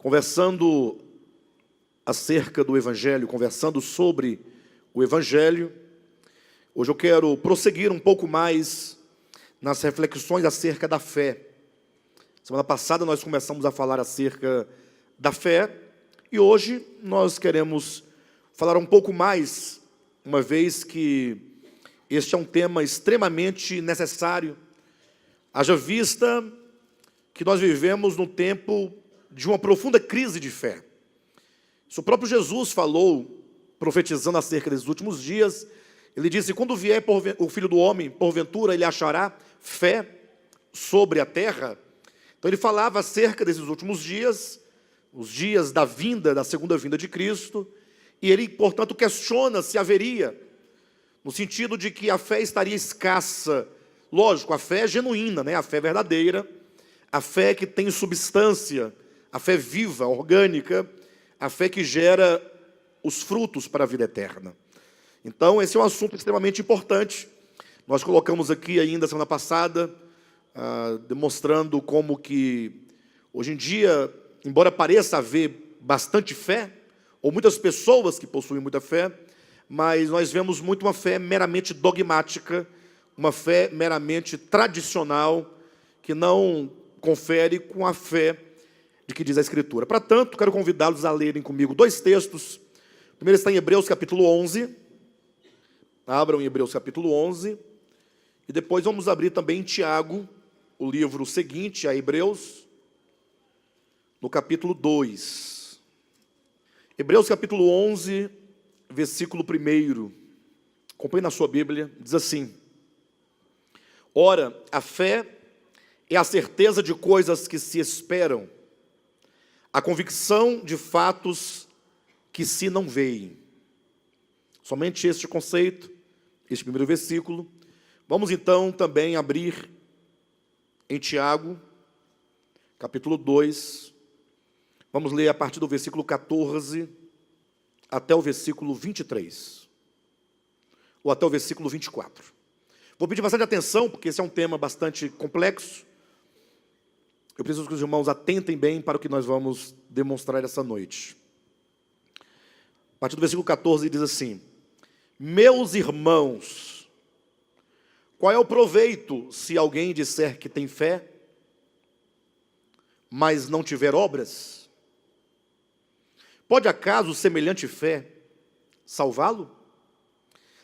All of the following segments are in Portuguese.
conversando acerca do Evangelho, conversando sobre o Evangelho. Hoje eu quero prosseguir um pouco mais nas reflexões acerca da fé. Semana passada nós começamos a falar acerca da fé e hoje nós queremos falar um pouco mais, uma vez que este é um tema extremamente necessário, haja vista que nós vivemos num tempo de uma profunda crise de fé. O próprio Jesus falou, profetizando acerca desses últimos dias, ele disse: quando vier o Filho do Homem, porventura ele achará fé sobre a terra? Então ele falava acerca desses últimos dias, os dias da vinda, da segunda vinda de Cristo, e ele, portanto, questiona se haveria, no sentido de que a fé estaria escassa. Lógico, a fé é genuína, né? A fé verdadeira, a fé que tem substância, a fé viva, orgânica, a fé que gera os frutos para a vida eterna. Então, esse é um assunto extremamente importante. Nós colocamos aqui ainda semana passada, demonstrando como que, hoje em dia, embora pareça haver bastante fé, ou muitas pessoas que possuem muita fé, mas nós vemos muito uma fé meramente dogmática, uma fé meramente tradicional, que não confere com a fé de que diz a Escritura. Para tanto, quero convidá-los a lerem comigo dois textos. O primeiro está em Hebreus capítulo 11. Abram em Hebreus capítulo 11. E depois vamos abrir também em Tiago, o livro seguinte a Hebreus, no capítulo 2. Hebreus capítulo 11, versículo 1. Acompanhe na sua Bíblia, diz assim: ora, a fé é a certeza de coisas que se esperam, a convicção de fatos que se não veem. Somente este conceito, este primeiro versículo. Vamos então também abrir em Tiago, capítulo 2. Vamos ler a partir do versículo 14 até o versículo 23. Ou até o versículo 24. Vou pedir bastante atenção, porque esse é um tema bastante complexo. Eu preciso que os irmãos atentem bem para o que nós vamos demonstrar essa noite. A partir do versículo 14 diz assim: meus irmãos, qual é o proveito se alguém disser que tem fé, mas não tiver obras? Pode acaso semelhante fé salvá-lo?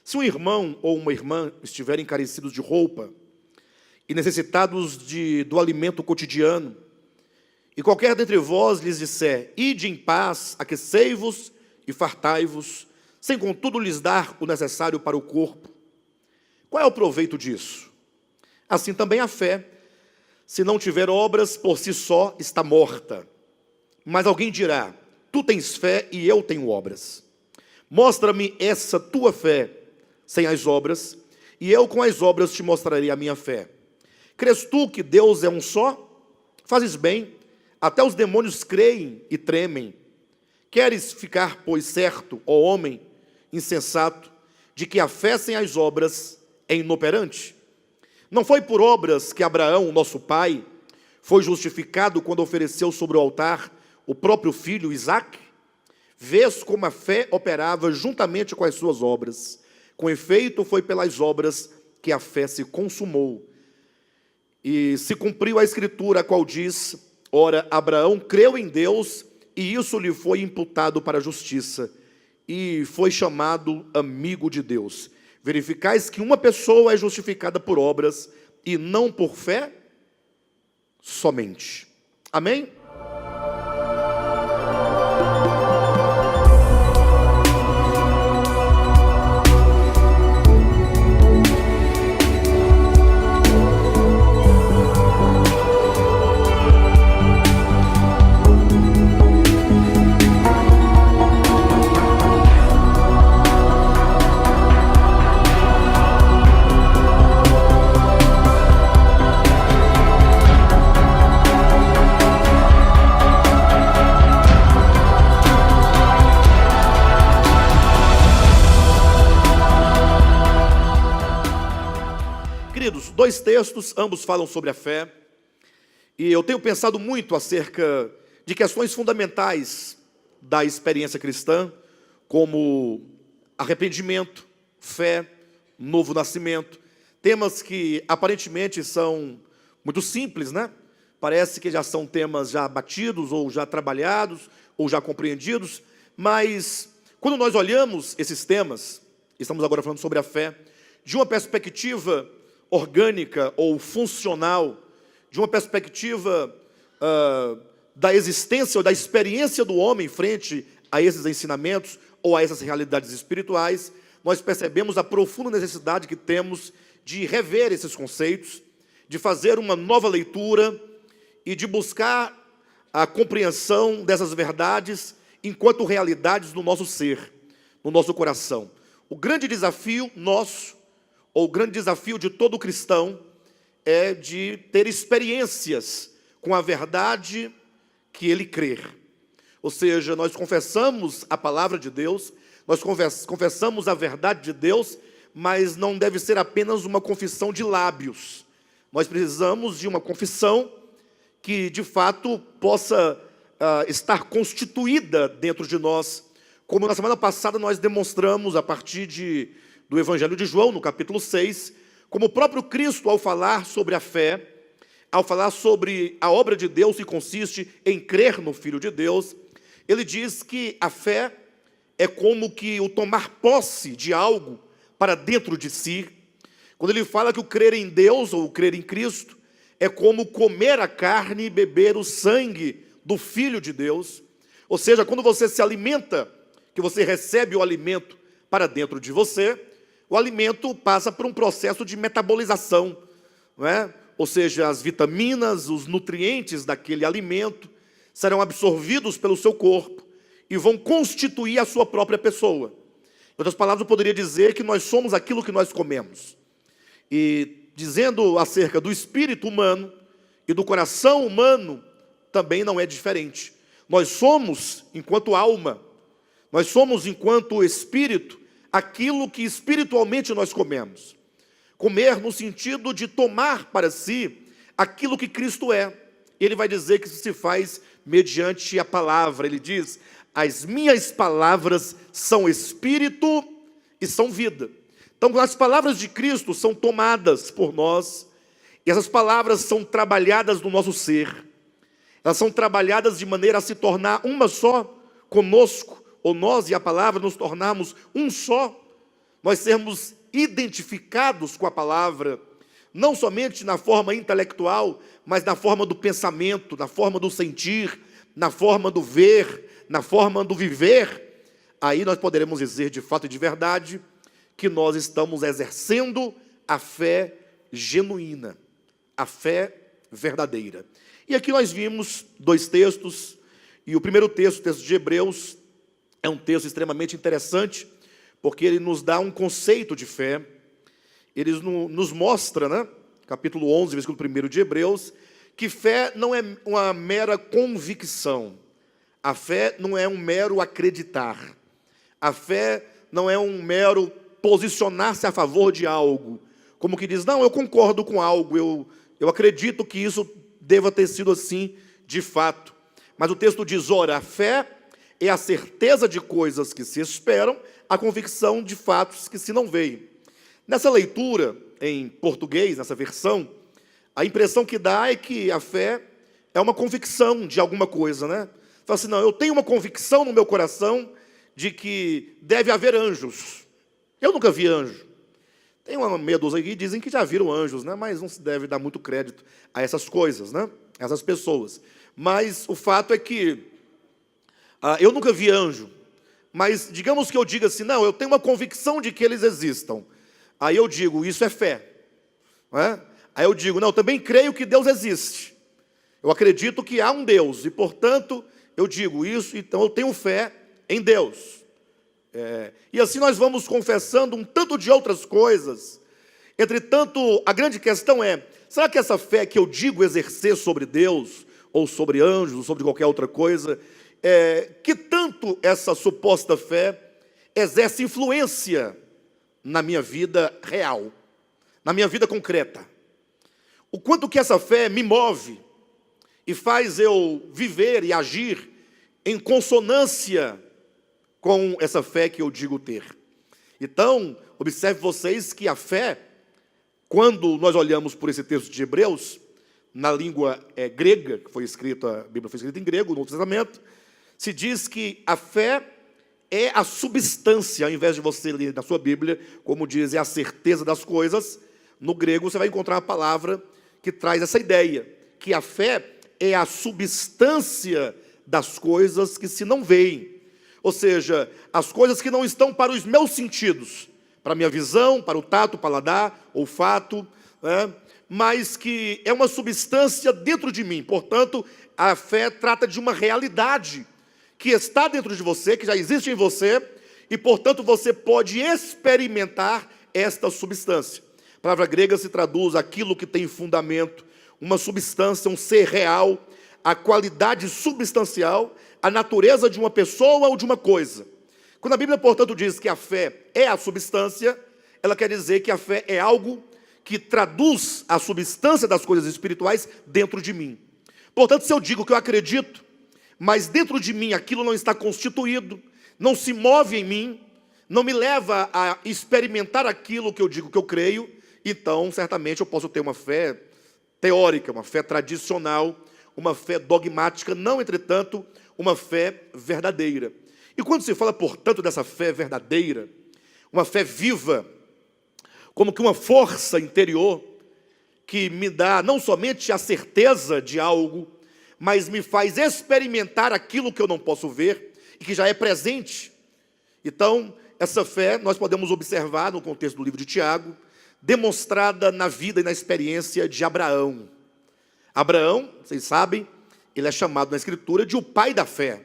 Se um irmão ou uma irmã estiverem carecidos de roupa e necessitados do alimento cotidiano, e qualquer dentre vós lhes disser: ide em paz, aquecei-vos e fartai-vos, sem contudo lhes dar o necessário para o corpo, qual é o proveito disso? Assim também a fé, se não tiver obras, por si só está morta. Mas alguém dirá: tu tens fé e eu tenho obras. Mostra-me essa tua fé sem as obras, e eu com as obras te mostrarei a minha fé. Crês tu que Deus é um só? Fazes bem, até os demônios creem e tremem. Queres ficar, pois, certo, ó homem insensato, de que a fé sem as obras é inoperante? Não foi por obras que Abraão, nosso pai, foi justificado quando ofereceu sobre o altar o próprio filho Isaque? Vês como a fé operava juntamente com as suas obras. Com efeito, foi pelas obras que a fé se consumou. E se cumpriu a Escritura, a qual diz: ora, Abraão creu em Deus, e isso lhe foi imputado para a justiça, e foi chamado amigo de Deus. Verificais que uma pessoa é justificada por obras, e não por fé somente. Amém? Dois textos, ambos falam sobre a fé, e eu tenho pensado muito acerca de questões fundamentais da experiência cristã, como arrependimento, fé, novo nascimento, temas que aparentemente são muito simples, né? Parece que já são temas já batidos, ou já trabalhados, ou já compreendidos, mas quando nós olhamos esses temas, estamos agora falando sobre a fé, de uma perspectiva orgânica ou funcional, de uma perspectiva da existência ou da experiência do homem frente a esses ensinamentos ou a essas realidades espirituais, nós percebemos a profunda necessidade que temos de rever esses conceitos, de fazer uma nova leitura e de buscar a compreensão dessas verdades enquanto realidades no nosso ser, no nosso coração. O grande desafio nosso, ou o grande desafio de todo cristão, é de ter experiências com a verdade que ele crer. Ou seja, nós confessamos a palavra de Deus, nós confessamos a verdade de Deus, mas não deve ser apenas uma confissão de lábios. Nós precisamos de uma confissão que, de fato, possa estar constituída dentro de nós, como na semana passada nós demonstramos a partir do Evangelho de João, no capítulo 6, como o próprio Cristo, ao falar sobre a fé, ao falar sobre a obra de Deus que consiste em crer no Filho de Deus, ele diz que a fé é como que o tomar posse de algo para dentro de si. Quando ele fala que o crer em Deus, ou o crer em Cristo, é como comer a carne e beber o sangue do Filho de Deus. Ou seja, quando você se alimenta, que você recebe o alimento para dentro de você, o alimento passa por um processo de metabolização, não é? Ou seja, as vitaminas, os nutrientes daquele alimento serão absorvidos pelo seu corpo e vão constituir a sua própria pessoa. Em outras palavras, eu poderia dizer que nós somos aquilo que nós comemos. E dizendo acerca do espírito humano e do coração humano, também não é diferente. Nós somos, enquanto alma, nós somos, enquanto espírito, aquilo que espiritualmente nós comemos. Comer no sentido de tomar para si aquilo que Cristo é. Ele vai dizer que isso se faz mediante a palavra. Ele diz: as minhas palavras são espírito e são vida. Então, as palavras de Cristo são tomadas por nós, e essas palavras são trabalhadas no nosso ser. Elas são trabalhadas de maneira a se tornar uma só conosco, ou nós e a palavra nos tornarmos um só, nós sermos identificados com a palavra, não somente na forma intelectual, mas na forma do pensamento, na forma do sentir, na forma do ver, na forma do viver. Aí nós poderemos dizer de fato e de verdade que nós estamos exercendo a fé genuína, a fé verdadeira. E aqui nós vimos dois textos, e o primeiro texto, o texto de Hebreus, é um texto extremamente interessante, porque ele nos dá um conceito de fé. Ele nos mostra, né, capítulo 11, versículo 1 de Hebreus, que fé não é uma mera convicção. A fé não é um mero acreditar. A fé não é um mero posicionar-se a favor de algo. Como que diz, não, eu concordo com algo, eu acredito que isso deva ter sido assim de fato. Mas o texto diz, ora, a fé é a certeza de coisas que se esperam, a convicção de fatos que se não veem. Nessa leitura, em português, nessa versão, a impressão que dá é que a fé é uma convicção de alguma coisa, né? Fala assim, não, eu tenho uma convicção no meu coração de que deve haver anjos. Eu nunca vi anjo. Tem uma meia dúzia aqui que dizem que já viram anjos, né? Mas não se deve dar muito crédito a essas coisas, né? A essas pessoas. Mas o fato é que eu nunca vi anjo, mas digamos que eu diga assim, não, eu tenho uma convicção de que eles existam. Aí eu digo, isso é fé. Não é? Aí eu digo, não, eu também creio que Deus existe. Eu acredito que há um Deus, e portanto, eu digo isso, então eu tenho fé em Deus. E assim nós vamos confessando um tanto de outras coisas. Entretanto, a grande questão é, será que essa fé que eu digo exercer sobre Deus, ou sobre anjos, ou sobre qualquer outra coisa, que tanto essa suposta fé exerce influência na minha vida real, na minha vida concreta? O quanto que essa fé me move e faz eu viver e agir em consonância com essa fé que eu digo ter. Então, observe vocês que a fé, quando nós olhamos por esse texto de Hebreus, na língua grega, que foi escrita, a Bíblia foi escrita em grego, no Novo Testamento, se diz que a fé é a substância, ao invés de você ler na sua Bíblia, como diz, é a certeza das coisas, no grego você vai encontrar uma palavra que traz essa ideia, que a fé é a substância das coisas que se não veem, ou seja, as coisas que não estão para os meus sentidos, para a minha visão, para o tato, paladar, olfato, né? Mas que é uma substância dentro de mim. Portanto, a fé trata de uma realidade que está dentro de você, que já existe em você, e, portanto, você pode experimentar esta substância. A palavra grega se traduz aquilo que tem fundamento, uma substância, um ser real, a qualidade substancial, a natureza de uma pessoa ou de uma coisa. Quando a Bíblia, portanto, diz que a fé é a substância, ela quer dizer que a fé é algo que traduz a substância das coisas espirituais dentro de mim. Portanto, se eu digo que eu acredito, mas dentro de mim aquilo não está constituído, não se move em mim, não me leva a experimentar aquilo que eu digo que eu creio, então certamente eu posso ter uma fé teórica, uma fé tradicional, uma fé dogmática, não, entretanto, uma fé verdadeira. E quando se fala, portanto, dessa fé verdadeira, uma fé viva, como que uma força interior que me dá não somente a certeza de algo, mas me faz experimentar aquilo que eu não posso ver e que já é presente. Então, essa fé nós podemos observar no contexto do livro de Tiago, demonstrada na vida e na experiência de Abraão. Abraão, vocês sabem, ele é chamado na Escritura de o pai da fé.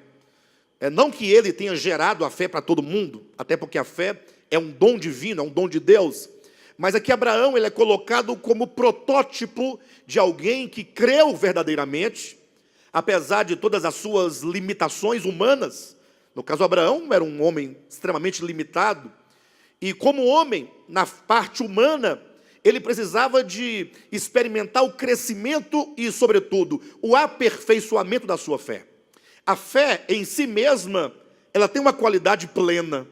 Não que ele tenha gerado a fé para todo mundo, até porque a fé é um dom divino, é um dom de Deus. Mas aqui Abraão ele é colocado como protótipo de alguém que creu verdadeiramente, apesar de todas as suas limitações humanas. No caso, Abraão era um homem extremamente limitado, e como homem, na parte humana, ele precisava de experimentar o crescimento e, sobretudo, o aperfeiçoamento da sua fé. A fé em si mesma, ela tem uma qualidade plena.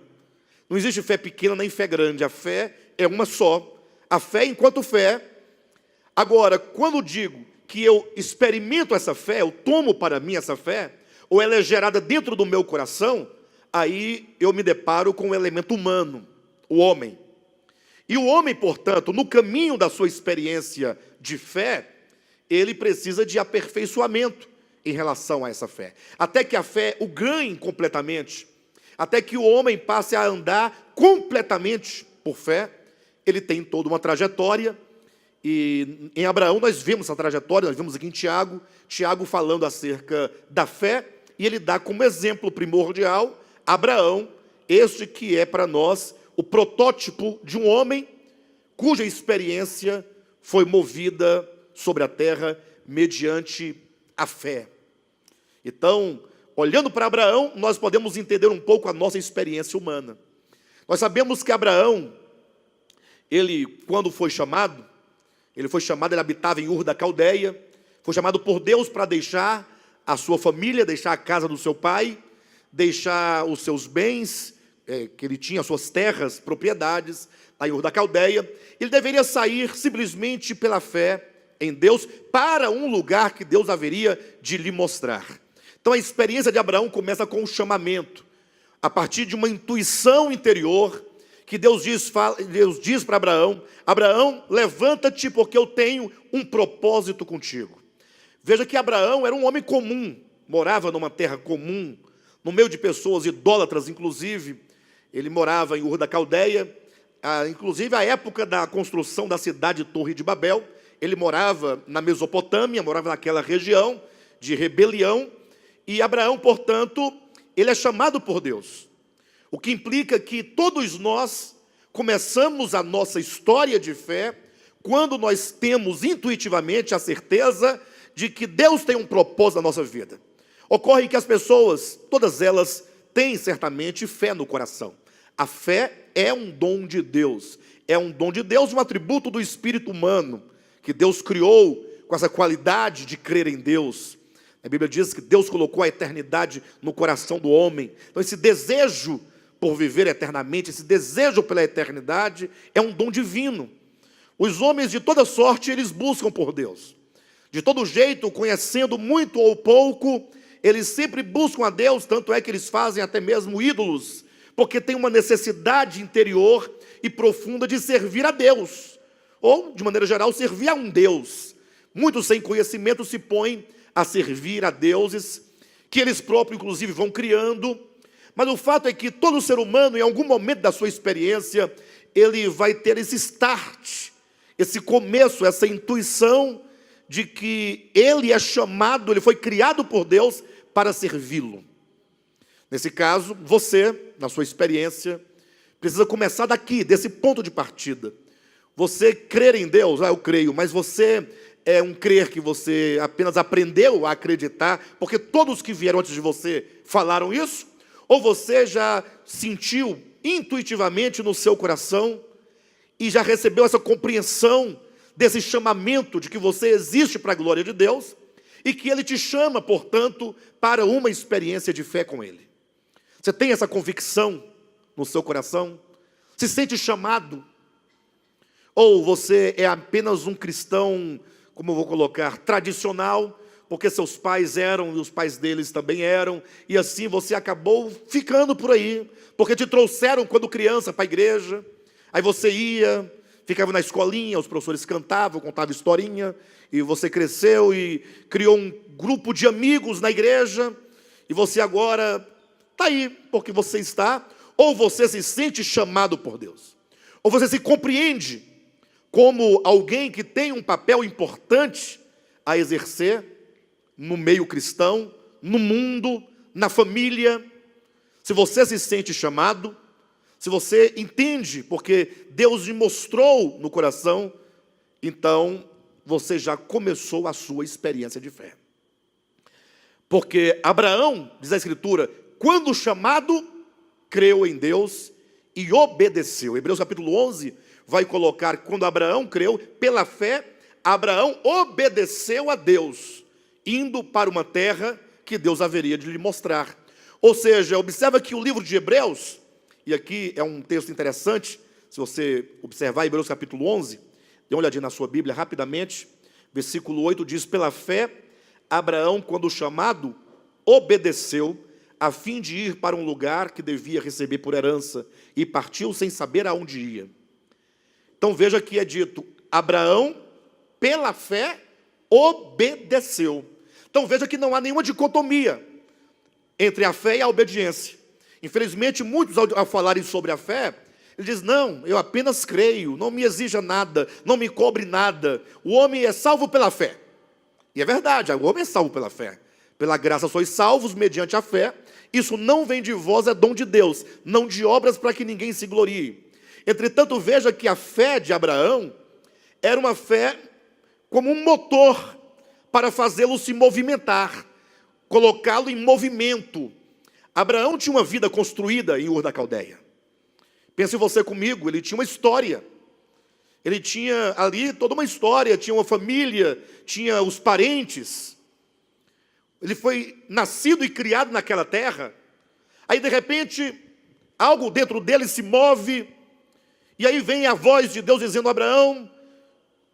Não existe fé pequena nem fé grande, a fé é uma só. A fé enquanto fé. Agora, quando digo que eu experimento essa fé, eu tomo para mim essa fé, ou ela é gerada dentro do meu coração, aí eu me deparo com o elemento humano, o homem. E o homem, portanto, no caminho da sua experiência de fé, ele precisa de aperfeiçoamento em relação a essa fé. Até que a fé o ganhe completamente, até que o homem passe a andar completamente por fé, ele tem toda uma trajetória. E em Abraão nós vemos essa trajetória, nós vemos aqui em Tiago falando acerca da fé, e ele dá como exemplo primordial Abraão, este que é para nós o protótipo de um homem cuja experiência foi movida sobre a terra mediante a fé. Então, olhando para Abraão, nós podemos entender um pouco a nossa experiência humana. Nós sabemos que Abraão, ele, quando foi chamado, ele habitava em Ur da Caldeia, foi chamado por Deus para deixar a sua família, deixar a casa do seu pai, deixar os seus bens, que ele tinha, as suas terras, propriedades, lá em Ur da Caldeia. Ele deveria sair simplesmente pela fé em Deus, para um lugar que Deus haveria de lhe mostrar. Então a experiência de Abraão começa com um chamamento, a partir de uma intuição interior, que Deus diz para Abraão: Abraão, levanta-te, porque eu tenho um propósito contigo. Veja que Abraão era um homem comum, morava numa terra comum, no meio de pessoas idólatras, inclusive. Ele morava em Ur da Caldeia, inclusive a época da construção da cidade Torre de Babel. Ele morava na Mesopotâmia, morava naquela região de rebelião, e Abraão, portanto, ele é chamado por Deus. O que implica que todos nós começamos a nossa história de fé quando nós temos intuitivamente a certeza de que Deus tem um propósito na nossa vida. Ocorre que as pessoas, todas elas, têm certamente fé no coração. A fé é um dom de Deus, um atributo do espírito humano, que Deus criou com essa qualidade de crer em Deus. A Bíblia diz que Deus colocou a eternidade no coração do homem. Então esse desejo por viver eternamente, esse desejo pela eternidade é um dom divino. Os homens de toda sorte, eles buscam por Deus. De todo jeito, conhecendo muito ou pouco, eles sempre buscam a Deus, tanto é que eles fazem até mesmo ídolos, porque tem uma necessidade interior e profunda de servir a Deus, ou, de maneira geral, servir a um Deus. Muitos sem conhecimento se põem a servir a deuses, que eles próprios, inclusive, vão criando, mas o fato é que todo ser humano, em algum momento da sua experiência, ele vai ter esse start, esse começo, essa intuição de que ele é chamado, ele foi criado por Deus para servi-lo. Nesse caso, você, na sua experiência, precisa começar daqui, desse ponto de partida. Você crer em Deus, eu creio, mas você é um crer que você apenas aprendeu a acreditar, porque todos que vieram antes de você falaram isso? Ou você já sentiu intuitivamente no seu coração e já recebeu essa compreensão desse chamamento de que você existe para a glória de Deus e que Ele te chama, portanto, para uma experiência de fé com Ele? Você tem essa convicção no seu coração? Se sente chamado? Ou você é apenas um cristão, como eu vou colocar, tradicional, porque seus pais eram e os pais deles também eram, e assim você acabou ficando por aí, porque te trouxeram quando criança para a igreja, aí você ia, ficava na escolinha, os professores cantavam, contavam historinha, e você cresceu e criou um grupo de amigos na igreja, e você agora está aí porque você está, ou você se sente chamado por Deus, ou você se compreende como alguém que tem um papel importante a exercer no meio cristão, no mundo, na família. Se você se sente chamado, se você entende, porque Deus lhe mostrou no coração, então você já começou a sua experiência de fé. Porque Abraão, diz a Escritura, quando chamado, creu em Deus e obedeceu. Hebreus capítulo 11 vai colocar, quando Abraão creu, pela fé, Abraão obedeceu a Deus, indo para uma terra que Deus haveria de lhe mostrar. Ou seja, observa que o livro de Hebreus, e aqui é um texto interessante, se você observar Hebreus capítulo 11, dê uma olhadinha na sua Bíblia rapidamente, versículo 8 diz, pela fé, Abraão, quando chamado, obedeceu, a fim de ir para um lugar que devia receber por herança, e partiu sem saber aonde ia. Então veja que é dito, Abraão, pela fé, obedeceu. Então veja que não há nenhuma dicotomia entre a fé e a obediência. Infelizmente, muitos ao falarem sobre a fé, ele diz, não, eu apenas creio, não me exija nada, não me cobre nada. O homem é salvo pela fé. E é verdade, o homem é salvo pela fé. Pela graça sois salvos mediante a fé. Isso não vem de vós, é dom de Deus, não de obras para que ninguém se glorie. Entretanto, veja que a fé de Abraão era uma fé como um motor para fazê-lo se movimentar, colocá-lo em movimento. Abraão tinha uma vida construída em Ur da Caldeia. Pense você comigo, ele tinha uma história. Ele tinha ali toda uma história, tinha uma família, tinha os parentes. Ele foi nascido e criado naquela terra. Aí, de repente, algo dentro dele se move. E aí vem a voz de Deus dizendo, Abraão,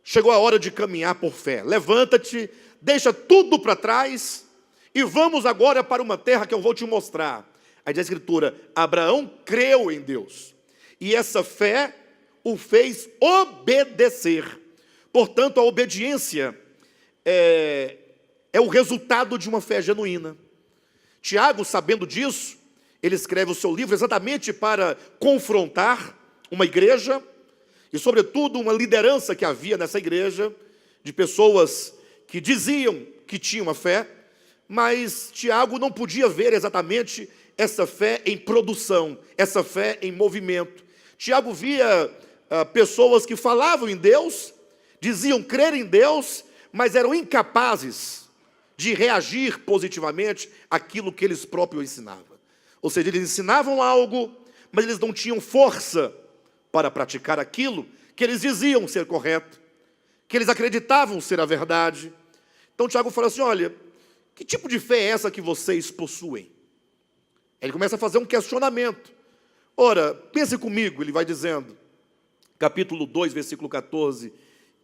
chegou a hora de caminhar por fé. Levanta-te, deixa tudo para trás e vamos agora para uma terra que eu vou te mostrar. Aí diz a Escritura, Abraão creu em Deus. E essa fé o fez obedecer. Portanto, a obediência é o resultado de uma fé genuína. Tiago, sabendo disso, ele escreve o seu livro exatamente para confrontar uma igreja e, sobretudo, uma liderança que havia nessa igreja, de pessoas que diziam que tinham a fé, mas Tiago não podia ver exatamente essa fé em produção, essa fé em movimento. Tiago via pessoas que falavam em Deus, diziam crer em Deus, mas eram incapazes de reagir positivamente àquilo que eles próprios ensinavam. Ou seja, eles ensinavam algo, mas eles não tinham força para praticar aquilo que eles diziam ser correto, que eles acreditavam ser a verdade. Então Tiago fala assim, olha, Que tipo de fé é essa que vocês possuem? Ele começa a fazer um questionamento. Ora, pense comigo, ele vai dizendo, capítulo 2, versículo 14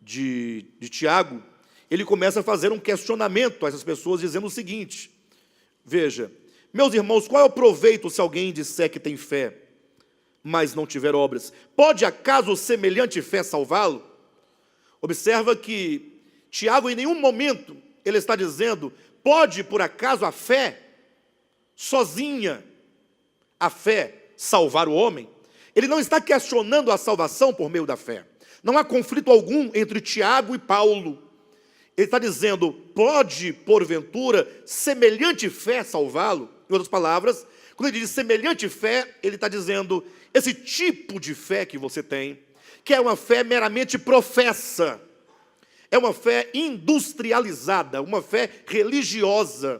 de Tiago, ele começa a fazer um questionamento a essas pessoas, dizendo o seguinte: veja, meus irmãos, qual é o proveito se alguém disser que tem fé, mas não tiver obras? Pode acaso semelhante fé salvá-lo? Observa que Tiago em nenhum momento ele está dizendo, pode por acaso a fé, sozinha, a fé salvar o homem? Ele não está questionando a salvação por meio da fé. Não há conflito algum entre Tiago e Paulo. Ele está dizendo, pode porventura semelhante fé salvá-lo? Em outras palavras, quando ele diz semelhante fé, ele está dizendo, esse tipo de fé que você tem, que é uma fé meramente professa, é uma fé industrializada, uma fé religiosa,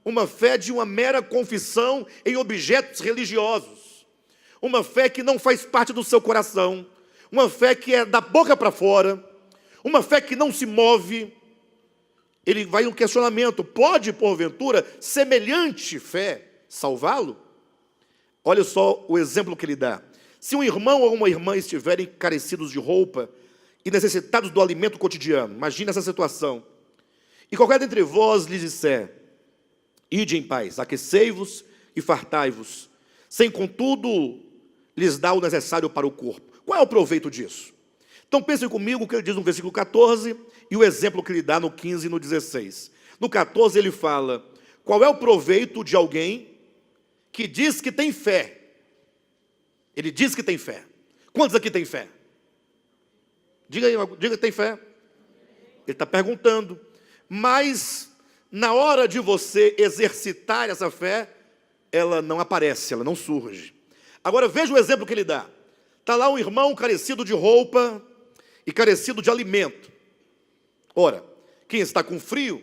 uma fé de uma mera confissão em objetos religiosos, uma fé que não faz parte do seu coração, uma fé que é da boca para fora, uma fé que não se move. Ele vai no questionamento, pode porventura semelhante fé salvá-lo? Olha só o exemplo que ele dá. Se um irmão ou uma irmã estiverem carecidos de roupa e necessitados do alimento cotidiano, imagine essa situação, e qualquer dentre vós lhes disser, ide em paz, aquecei-vos e fartai-vos, sem contudo lhes dar o necessário para o corpo. Qual é o proveito disso? Então pensem comigo o que ele diz no versículo 14 e o exemplo que ele dá no 15 e no 16. No 14 ele fala, qual é o proveito de alguém que diz que tem fé? Ele diz que tem fé. Quantos aqui tem fé? Diga aí, diga que tem fé. Ele está perguntando, mas na hora de você exercitar essa fé, ela não aparece, ela não surge. Agora veja o exemplo que ele dá. Está lá um irmão carecido de roupa e carecido de alimento. Ora, quem está com frio,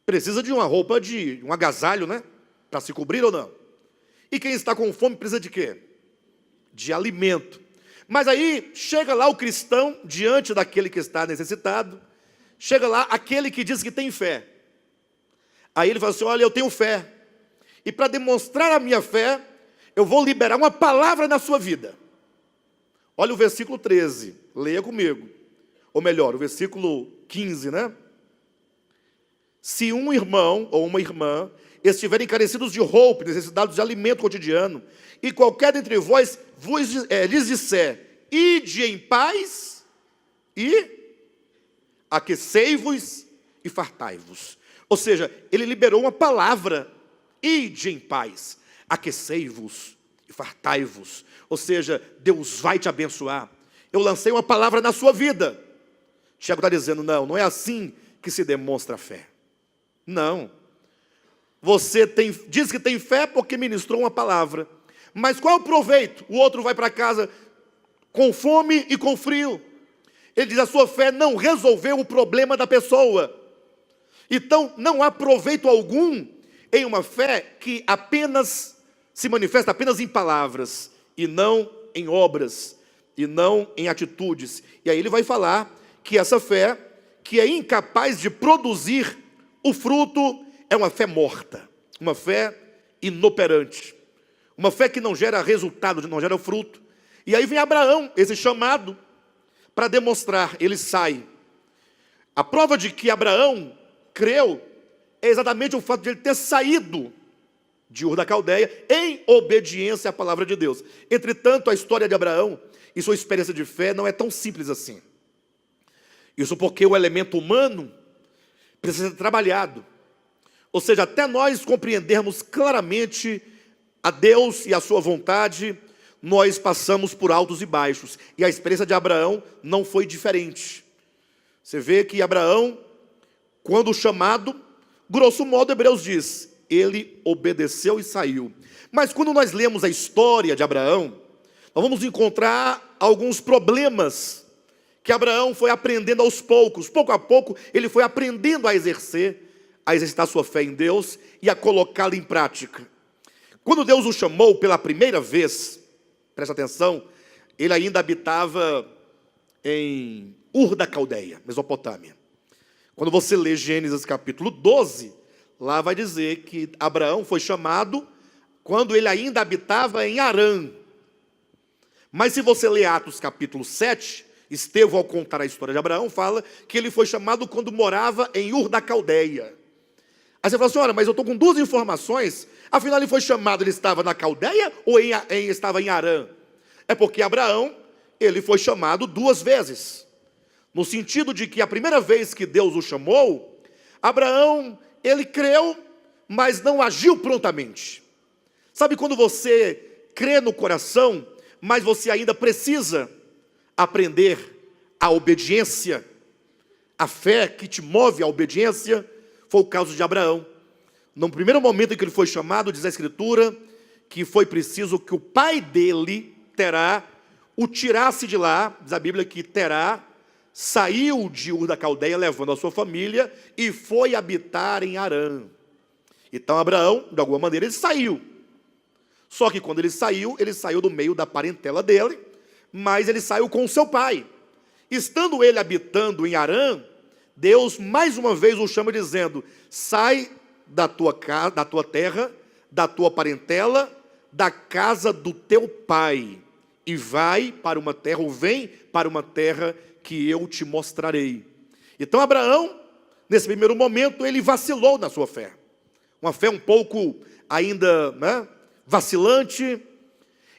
precisa de uma roupa, de um agasalho, né? Para se cobrir ou não? E quem está com fome precisa de quê? De alimento. Mas aí chega lá o cristão diante daquele que está necessitado, chega lá aquele que diz que tem fé. Aí ele fala assim, olha, eu tenho fé, e para demonstrar a minha fé, eu vou liberar uma palavra na sua vida. Olha o versículo 13, leia comigo. Ou melhor, o versículo 15, né? Se um irmão ou uma irmã estiverem carecidos de roupa, necessitados de alimento cotidiano, e qualquer dentre vós lhes disser, ide em paz e aquecei-vos e fartai-vos. Ou seja, ele liberou uma palavra, ide em paz, aquecei-vos e fartai-vos. Ou seja, Deus vai te abençoar. Eu lancei uma palavra na sua vida. Tiago está dizendo, não é assim que se demonstra a fé. Não. Você diz que tem fé porque ministrou uma palavra. Mas qual é o proveito? O outro vai para casa com fome e com frio. Ele diz, a sua fé não resolveu o problema da pessoa. Então, não há proveito algum em uma fé que apenas se manifesta apenas em palavras, e não em obras, e não em atitudes. E aí ele vai falar que essa fé, que é incapaz de produzir o fruto, é uma fé morta, uma fé inoperante, uma fé que não gera resultado, não gera fruto. E aí vem Abraão, esse chamado, para demonstrar, ele sai. A prova de que Abraão creu é exatamente o fato de ele ter saído de Ur da Caldeia em obediência à palavra de Deus. Entretanto, a história de Abraão e sua experiência de fé não é tão simples assim. Isso porque o elemento humano precisa ser trabalhado. Ou seja, até nós compreendermos claramente a Deus e a sua vontade, nós passamos por altos e baixos. E a experiência de Abraão não foi diferente. Você vê que Abraão, quando chamado, grosso modo, Hebreus diz, ele obedeceu e saiu. Mas quando nós lemos a história de Abraão, nós vamos encontrar alguns problemas que Abraão foi aprendendo aos poucos. Pouco a pouco, ele foi aprendendo a exercitar sua fé em Deus e a colocá-la em prática. Quando Deus o chamou pela primeira vez, presta atenção, ele ainda habitava em Ur da Caldeia, Mesopotâmia. Quando você lê Gênesis capítulo 12, Lá vai dizer que Abraão foi chamado quando ele ainda habitava em Harã. Mas se você ler Atos capítulo 7, Estevão, ao contar a história de Abraão, fala que ele foi chamado quando morava em Ur da Caldeia. Aí você fala assim, olha, mas eu estou com duas informações, afinal ele foi chamado, ele estava na Caldeia ou estava em Harã? É porque Abraão, ele foi chamado duas vezes, no sentido de que a primeira vez que Deus o chamou, Abraão, ele creu, mas não agiu prontamente. Sabe quando você crê no coração, mas você ainda precisa aprender a obediência, a fé que te move à obediência? Foi o caso de Abraão. No primeiro momento em que ele foi chamado, diz a Escritura, que foi preciso que o pai dele, Terá, o tirasse de lá. Diz a Bíblia que Terá saiu de Ur da Caldeia, levando a sua família, e foi habitar em Harã. Então Abraão, de alguma maneira, ele saiu. Só que quando ele saiu do meio da parentela dele, mas ele saiu com o seu pai. Estando ele habitando em Harã, Deus mais uma vez o chama dizendo, sai da tua casa, da tua terra, da tua parentela, da casa do teu pai, e vai para uma terra, ou vem para uma terra que eu te mostrarei. Então Abraão, nesse primeiro momento, ele vacilou na sua fé. Uma fé um pouco ainda, vacilante.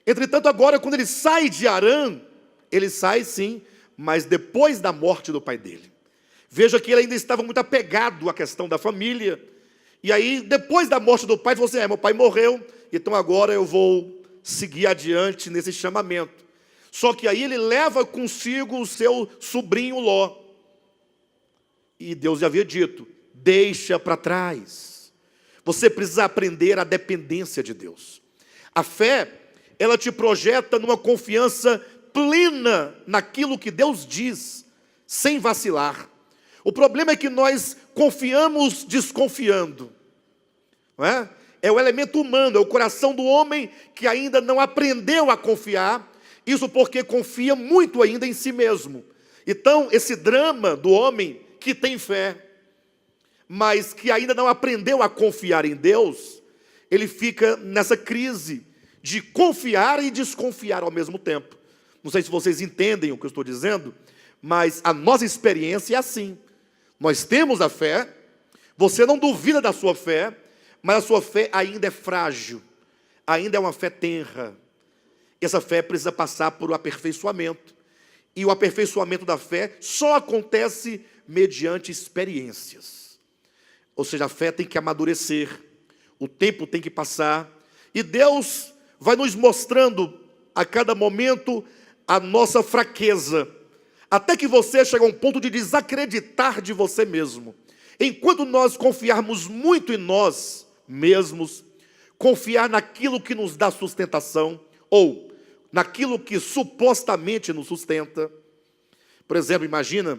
Entretanto, agora, quando ele sai de Harã, ele sai sim, mas depois da morte do pai dele. Veja que ele ainda estava muito apegado à questão da família. E aí, depois da morte do pai, ele falou assim, meu pai morreu, então agora eu vou seguir adiante nesse chamamento. Só que aí ele leva consigo o seu sobrinho Ló. E Deus já havia dito, deixa para trás. Você precisa aprender a dependência de Deus. A fé, ela te projeta numa confiança plena naquilo que Deus diz, sem vacilar. O problema é que nós confiamos desconfiando, não é? É o elemento humano, é o coração do homem que ainda não aprendeu a confiar, isso porque confia muito ainda em si mesmo. Então, esse drama do homem que tem fé, mas que ainda não aprendeu a confiar em Deus, ele fica nessa crise de confiar e desconfiar ao mesmo tempo. Não sei se vocês entendem o que eu estou dizendo, mas a nossa experiência é assim. Nós temos a fé, você não duvida da sua fé, mas a sua fé ainda é frágil, ainda é uma fé tenra. Essa fé precisa passar por um aperfeiçoamento, e o aperfeiçoamento da fé só acontece mediante experiências. Ou seja, a fé tem que amadurecer, o tempo tem que passar, e Deus vai nos mostrando a cada momento a nossa fraqueza, até que você chega a um ponto de desacreditar de você mesmo. Enquanto nós confiarmos muito em nós mesmos, confiar naquilo que nos dá sustentação, ou naquilo que supostamente nos sustenta. Por exemplo, imagina,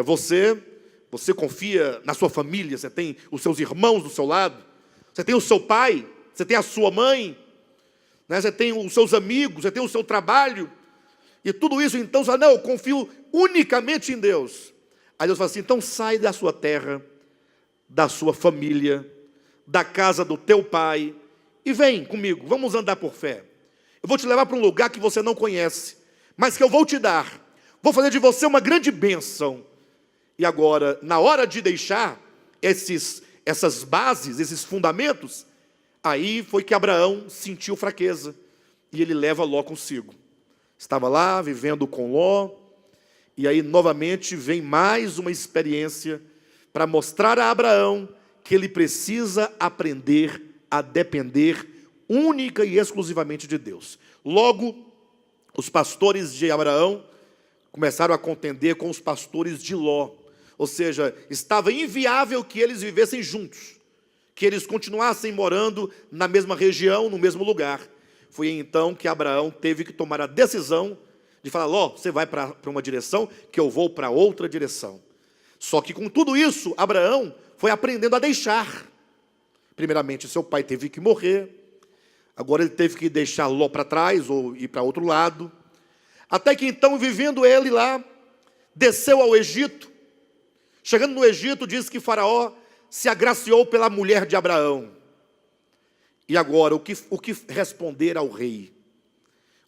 você confia na sua família, você tem os seus irmãos do seu lado, você tem o seu pai, você tem a sua mãe, você tem os seus amigos, você tem o seu trabalho, e tudo isso, então, você fala, não, eu confio unicamente em Deus. Aí Deus fala assim, então sai da sua terra, da sua família, da casa do teu pai, e vem comigo, vamos andar por fé. Eu vou te levar para um lugar que você não conhece, mas que eu vou te dar. Vou fazer de você uma grande bênção. E agora, na hora de deixar essas bases, esses fundamentos, aí foi que Abraão sentiu fraqueza, e ele leva Ló consigo. Estava lá, vivendo com Ló, e aí novamente vem mais uma experiência para mostrar a Abraão que ele precisa aprender a depender única e exclusivamente de Deus. Logo, os pastores de Abraão começaram a contender com os pastores de Ló, ou seja, estava inviável que eles vivessem juntos, que eles continuassem morando na mesma região, no mesmo lugar. Foi então que Abraão teve que tomar a decisão de falar, Ló, você vai para uma direção, que eu vou para outra direção. Só que com tudo isso, Abraão foi aprendendo a deixar. Primeiramente, seu pai teve que morrer, agora ele teve que deixar Ló para trás, ou ir para outro lado, até que então, vivendo ele lá, desceu ao Egito. Chegando no Egito, diz que Faraó se agraciou pela mulher de Abraão. E agora, o que responder ao rei?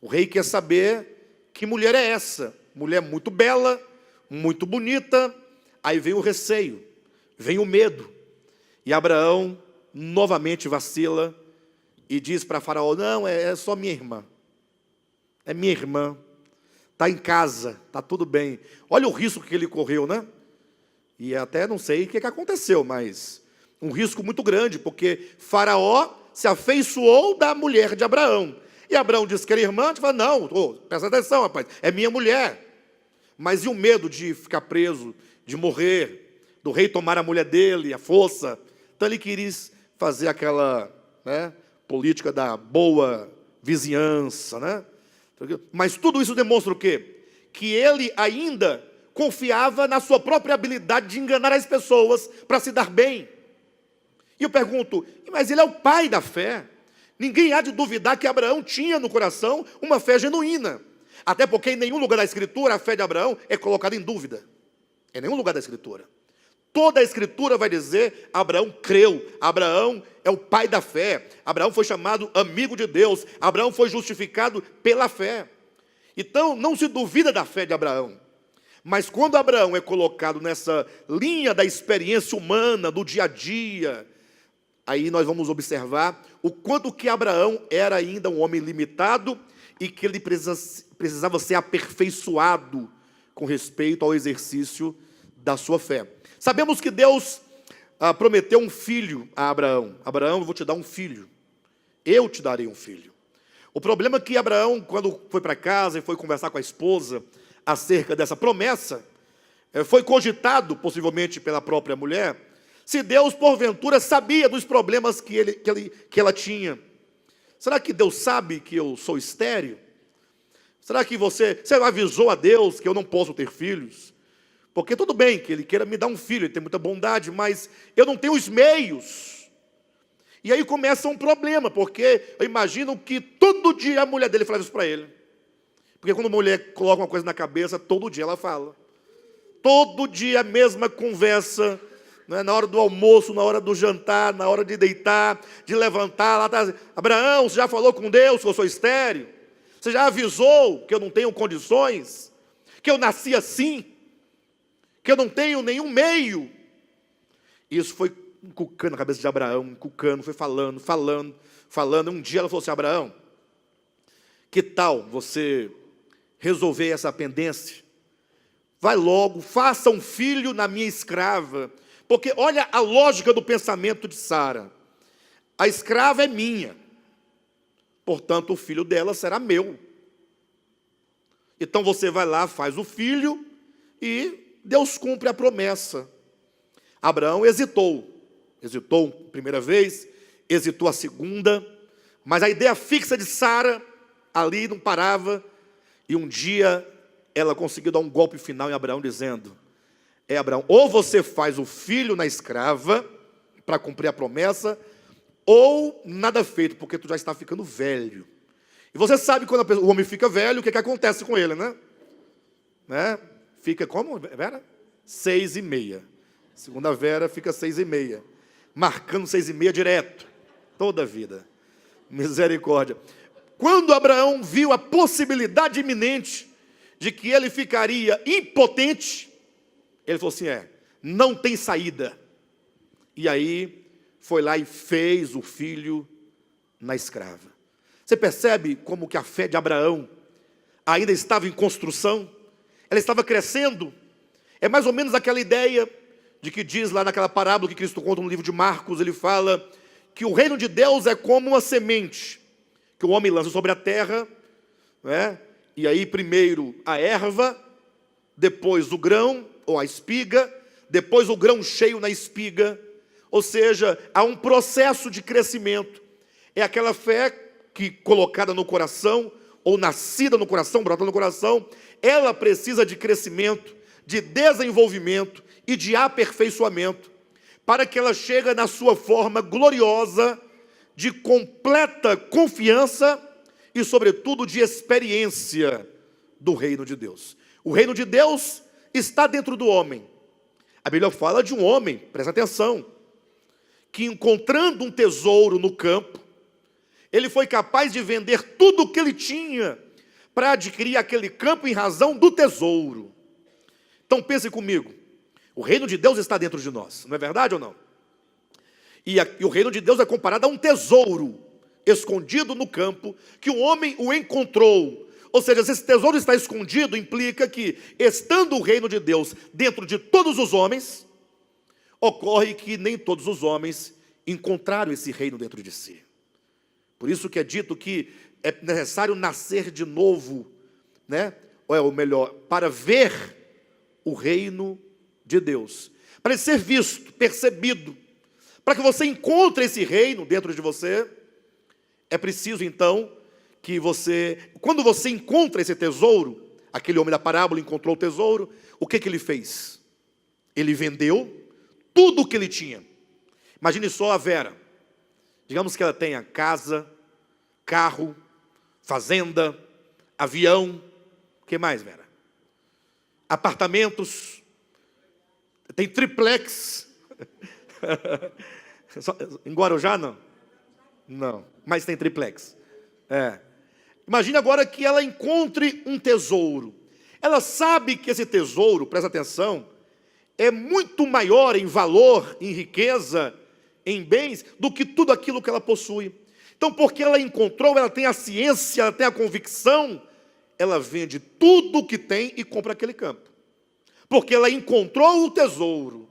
O rei quer saber que mulher é essa. Mulher muito bela, muito bonita. Aí vem o receio, vem o medo. E Abraão novamente vacila e diz para Faraó: não, é só minha irmã. É minha irmã. Está em casa, está tudo bem. Olha o risco que ele correu, né? E até não sei o que aconteceu, mas um risco muito grande, porque Faraó se afeiçoou da mulher de Abraão. E Abraão disse que era irmã, e falou: não, presta atenção, rapaz, é minha mulher. Mas e o medo de ficar preso, de morrer, do rei tomar a mulher dele, a força? Então ele quis fazer aquela, né, política da boa vizinhança, né? Mas tudo isso demonstra o quê? Que ele ainda confiava na sua própria habilidade de enganar as pessoas para se dar bem. E eu pergunto, mas ele é o pai da fé. Ninguém há de duvidar que Abraão tinha no coração uma fé genuína. Até porque em nenhum lugar da Escritura a fé de Abraão é colocada em dúvida. Em nenhum lugar da Escritura. Toda a Escritura vai dizer: Abraão creu, Abraão é o pai da fé, Abraão foi chamado amigo de Deus, Abraão foi justificado pela fé. Então não se duvida da fé de Abraão. Mas quando Abraão é colocado nessa linha da experiência humana, do dia a dia, aí nós vamos observar o quanto que Abraão era ainda um homem limitado e que ele precisava ser aperfeiçoado com respeito ao exercício da sua fé. Sabemos que Deus prometeu um filho a Abraão. Abraão, eu vou te dar um filho. Eu te darei um filho. O problema é que Abraão, quando foi para casa e foi conversar com a esposa acerca dessa promessa, foi cogitado, possivelmente pela própria mulher, se Deus, porventura, sabia dos problemas que ela tinha. Será que Deus sabe que eu sou estéril? Será que você avisou a Deus que eu não posso ter filhos? Porque tudo bem que Ele queira me dar um filho, Ele tem muita bondade, mas eu não tenho os meios. E aí começa um problema, porque eu imagino que todo dia a mulher dele falava isso para ele. Porque quando a mulher coloca uma coisa na cabeça, todo dia ela fala. Todo dia a mesma conversa, né? Na hora do almoço, na hora do jantar, na hora de deitar, de levantar. Lá tá, Abraão, você já falou com Deus que eu sou estéril? Você já avisou que eu não tenho condições? Que eu nasci assim? Que eu não tenho nenhum meio? Isso foi encucando a cabeça de Abraão, encucando, foi falando. Um dia ela falou assim: Abraão, que tal você resolver essa pendência? Vai logo, faça um filho na minha escrava. Porque olha a lógica do pensamento de Sara. A escrava é minha, portanto o filho dela será meu. Então você vai lá, faz o filho e Deus cumpre a promessa. Abraão hesitou a primeira vez, hesitou a segunda, mas a ideia fixa de Sara ali não parava, e um dia ela conseguiu dar um golpe final em Abraão, dizendo: Abraão, ou você faz o filho na escrava, para cumprir a promessa, ou nada feito, porque tu já está ficando velho. E você sabe quando o homem fica velho, o que acontece com ele, né? Fica como, Vera? 6,5. Segunda Vera fica 6,5. Marcando 6,5 direto. Toda a vida. Misericórdia. Quando Abraão viu a possibilidade iminente de que ele ficaria impotente, ele falou assim: não tem saída. E aí foi lá e fez o filho na escrava. Você percebe como que a fé de Abraão ainda estava em construção? Ela estava crescendo. É mais ou menos aquela ideia de que diz lá naquela parábola que Cristo conta no livro de Marcos. Ele fala que o reino de Deus é como uma semente que o homem lança sobre a terra, né? E aí primeiro a erva, depois o grão ou a espiga, depois o grão cheio na espiga. Ou seja, há um processo de crescimento. É aquela fé que, colocada no coração, ou nascida no coração, brotada no coração, ela precisa de crescimento, de desenvolvimento e de aperfeiçoamento, para que ela chegue na sua forma gloriosa, de completa confiança e, sobretudo, de experiência do reino de Deus. O reino de Deus está dentro do homem. A Bíblia fala de um homem, presta atenção, que, encontrando um tesouro no campo, ele foi capaz de vender tudo o que ele tinha para adquirir aquele campo em razão do tesouro. Então pense comigo, o reino de Deus está dentro de nós, não é verdade ou não? E o reino de Deus é comparado a um tesouro escondido no campo, que o homem o encontrou. Ou seja, se esse tesouro está escondido, implica que, estando o reino de Deus dentro de todos os homens, ocorre que nem todos os homens encontraram esse reino dentro de si. Por isso que é dito que é necessário nascer de novo, né? Ou melhor, para ver o reino de Deus, para ser visto, percebido, para que você encontre esse reino dentro de você, é preciso então que você, quando você encontra esse tesouro, aquele homem da parábola encontrou o tesouro, o que ele fez? Ele vendeu tudo o que ele tinha. Imagine só a Vera, digamos que ela tenha casa, carro, fazenda, avião, o que mais, Vera? Apartamentos, tem triplex, em Guarujá não? Não, mas tem triplex. Imagine agora que ela encontre um tesouro. Ela sabe que esse tesouro, presta atenção, é muito maior em valor, em riqueza, em bens, do que tudo aquilo que ela possui. Então, porque ela encontrou, ela tem a ciência, ela tem a convicção, ela vende tudo o que tem e compra aquele campo. Porque ela encontrou o tesouro.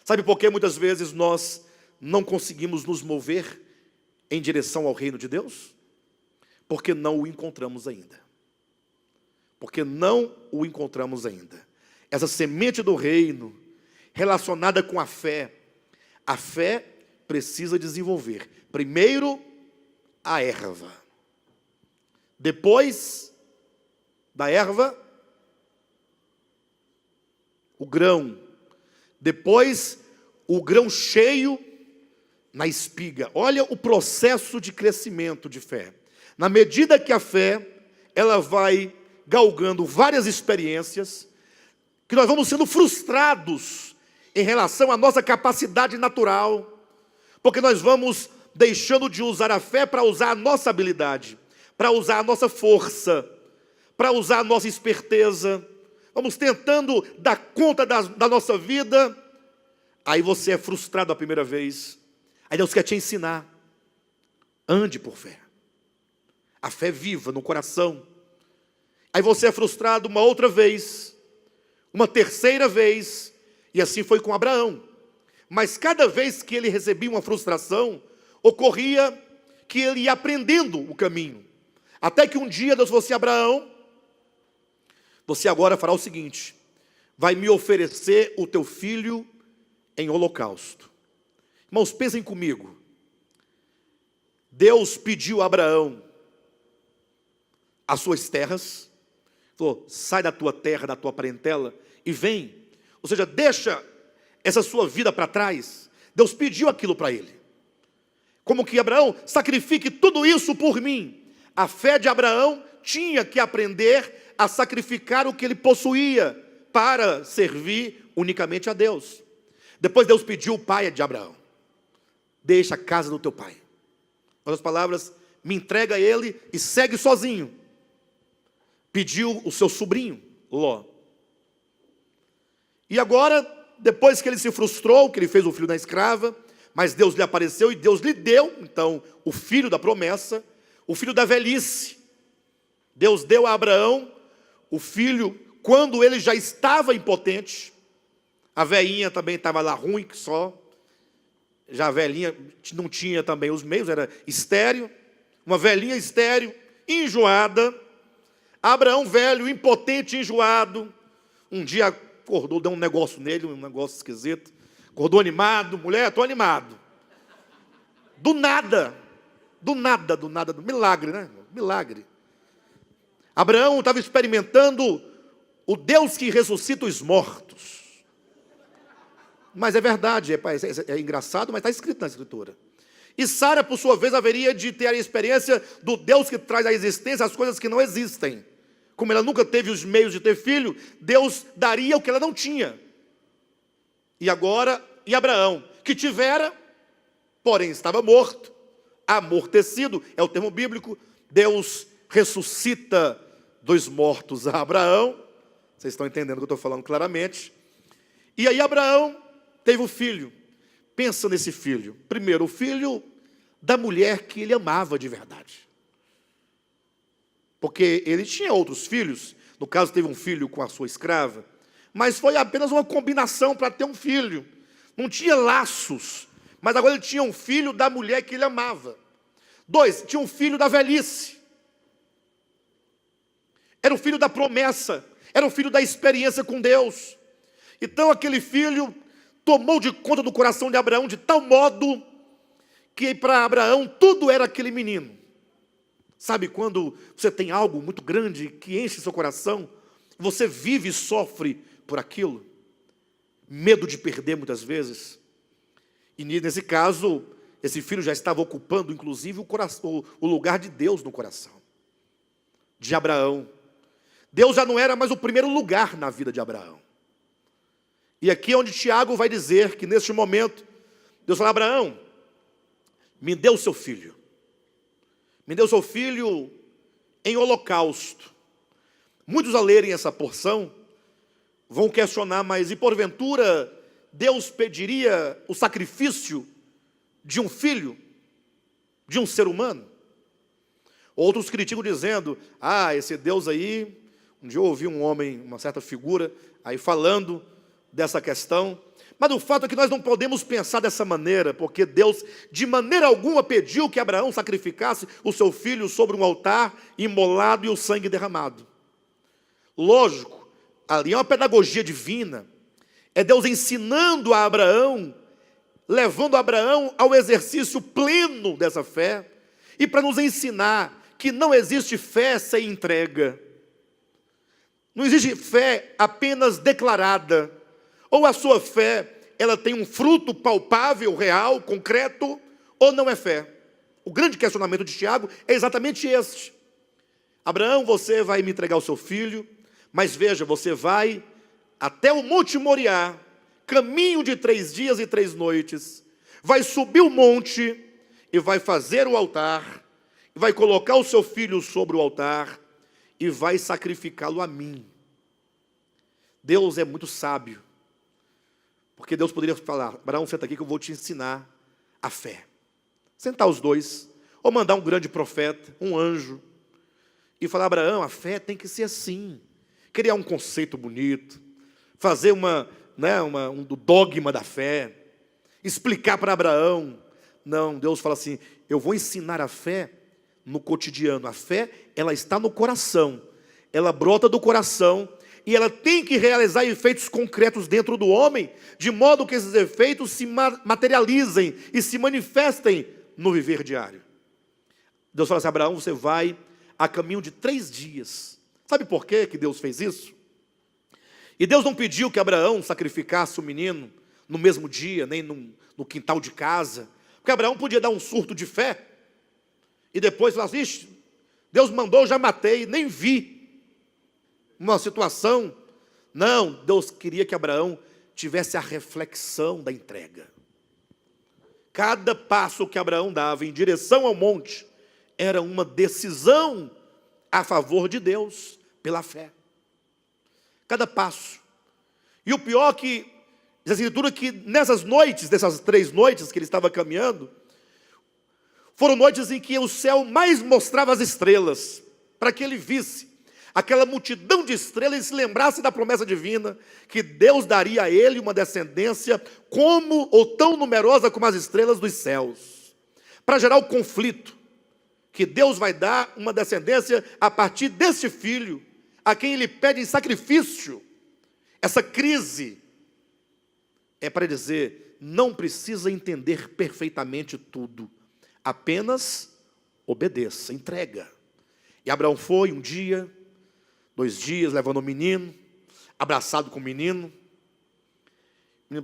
Sabe por que muitas vezes nós não conseguimos nos mover em direção ao reino de Deus? Porque não o encontramos ainda. Porque não o encontramos ainda. Essa semente do reino, relacionada com a fé precisa desenvolver. Primeiro, a erva. Depois da erva, o grão. Depois, o grão cheio na espiga. Olha o processo de crescimento de fé. Na medida que a fé, ela vai galgando várias experiências, que nós vamos sendo frustrados em relação à nossa capacidade natural, porque nós vamos deixando de usar a fé para usar a nossa habilidade, para usar a nossa força, para usar a nossa esperteza. Vamos tentando dar conta da nossa vida. Aí você é frustrado a primeira vez. Aí Deus quer te ensinar. Ande por fé. A fé viva no coração. Aí você é frustrado uma outra vez, uma terceira vez, e assim foi com Abraão. Mas cada vez que ele recebia uma frustração, ocorria que ele ia aprendendo o caminho. Até que um dia Deus falou assim: Abraão, você agora fará o seguinte: vai me oferecer o teu filho em holocausto. Irmãos, pensem comigo. Deus pediu a Abraão as suas terras, falou: sai da tua terra, da tua parentela e vem. Ou seja, deixa essa sua vida para trás. Deus pediu aquilo para ele. Como que Abraão, sacrifique tudo isso por mim. A fé de Abraão tinha que aprender a sacrificar o que ele possuía para servir unicamente a Deus. Depois Deus pediu o pai de Abraão: deixa a casa do teu pai. Com outras palavras, me entrega ele e segue sozinho. Pediu o seu sobrinho, Ló. E agora, depois que ele se frustrou, que ele fez o filho da escrava, mas Deus lhe apareceu e Deus lhe deu, então, o filho da promessa, o filho da velhice. Deus deu a Abraão o filho quando ele já estava impotente. A velhinha também estava lá ruim que só. Já a velhinha não tinha também os meios, era estéril. Uma velhinha estéril, enjoada. Abraão velho, impotente, enjoado. Um dia acordou, deu um negócio nele, um negócio esquisito. Acordou animado: mulher, estou animado. Do nada, milagre, né? Milagre. Abraão estava experimentando o Deus que ressuscita os mortos. Mas é verdade, é engraçado, mas está escrito na Escritura. E Sara, por sua vez, haveria de ter a experiência do Deus que traz à existência as coisas que não existem. Como ela nunca teve os meios de ter filho, Deus daria o que ela não tinha. E agora, e Abraão, que tivera, porém estava morto, amortecido, é o termo bíblico. Deus ressuscita dos mortos a Abraão. Vocês estão entendendo o que eu estou falando claramente. E aí Abraão teve um filho. Pensa nesse filho. Primeiro, o filho da mulher que ele amava de verdade. Porque ele tinha outros filhos. No caso, teve um filho com a sua escrava. Mas foi apenas uma combinação para ter um filho. Não tinha laços. Mas agora ele tinha um filho da mulher que ele amava. 2, tinha um filho da velhice. Era o filho da promessa. Era o filho da experiência com Deus. Então aquele filho tomou de conta do coração de Abraão de tal modo que para Abraão tudo era aquele menino. Sabe quando você tem algo muito grande que enche seu coração, você vive e sofre por aquilo? Medo de perder muitas vezes. E nesse caso, esse filho já estava ocupando inclusive o lugar de Deus no coração de Abraão. Deus já não era mais o primeiro lugar na vida de Abraão. E aqui é onde Tiago vai dizer que neste momento, Deus fala: Abraão, me dê o seu filho. Me dê o seu filho em holocausto. Muitos ao lerem essa porção vão questionar, mas e porventura Deus pediria o sacrifício de um filho, de um ser humano? Outros criticam dizendo: esse Deus aí, um dia eu ouvi um homem, uma certa figura, aí falando dessa questão, mas o fato é que nós não podemos pensar dessa maneira, porque Deus de maneira alguma pediu que Abraão sacrificasse o seu filho sobre um altar imolado e o sangue derramado. Lógico, ali é uma pedagogia divina, é Deus ensinando a Abraão, levando Abraão ao exercício pleno dessa fé, e para nos ensinar que não existe fé sem entrega. Não existe fé apenas declarada. Ou a sua fé, ela tem um fruto palpável, real, concreto, ou não é fé. O grande questionamento de Tiago é exatamente este. Abraão, você vai me entregar o seu filho, mas veja, você vai até o Monte Moriá, caminho de 3 dias e 3 noites, vai subir o monte e vai fazer o altar, vai colocar o seu filho sobre o altar e vai sacrificá-lo a mim. Deus é muito sábio, porque Deus poderia falar: Abraão, senta aqui que eu vou te ensinar a fé. Sentar os dois, ou mandar um grande profeta, um anjo, e falar: Abraão, a fé tem que ser assim. Criar um conceito bonito, fazer um dogma da fé, explicar para Abraão. Não, Deus fala assim: eu vou ensinar a fé no cotidiano. A fé, ela está no coração, ela brota do coração, e ela tem que realizar efeitos concretos dentro do homem, de modo que esses efeitos se materializem e se manifestem no viver diário. Deus fala assim: Abraão, você vai a caminho de 3 dias. Sabe por quê que Deus fez isso? E Deus não pediu que Abraão sacrificasse o menino no mesmo dia, nem no quintal de casa, porque Abraão podia dar um surto de fé, e depois falar assim: ixi, Deus mandou, já matei, nem vi uma situação. Não, Deus queria que Abraão tivesse a reflexão da entrega. Cada passo que Abraão dava em direção ao monte era uma decisão a favor de Deus, pela fé. Cada passo. E o pior que diz a Escritura que nessas noites, dessas 3 noites que ele estava caminhando, foram noites em que o céu mais mostrava as estrelas, para que ele visse aquela multidão de estrelas e se lembrasse da promessa divina, que Deus daria a ele uma descendência como ou tão numerosa como as estrelas dos céus, para gerar o conflito, que Deus vai dar uma descendência a partir desse filho, a quem ele pede em sacrifício. Essa crise é para dizer: não precisa entender perfeitamente tudo, apenas obedeça, entrega. E Abraão foi 1 dia, 2 dias, levando o menino, abraçado com o menino.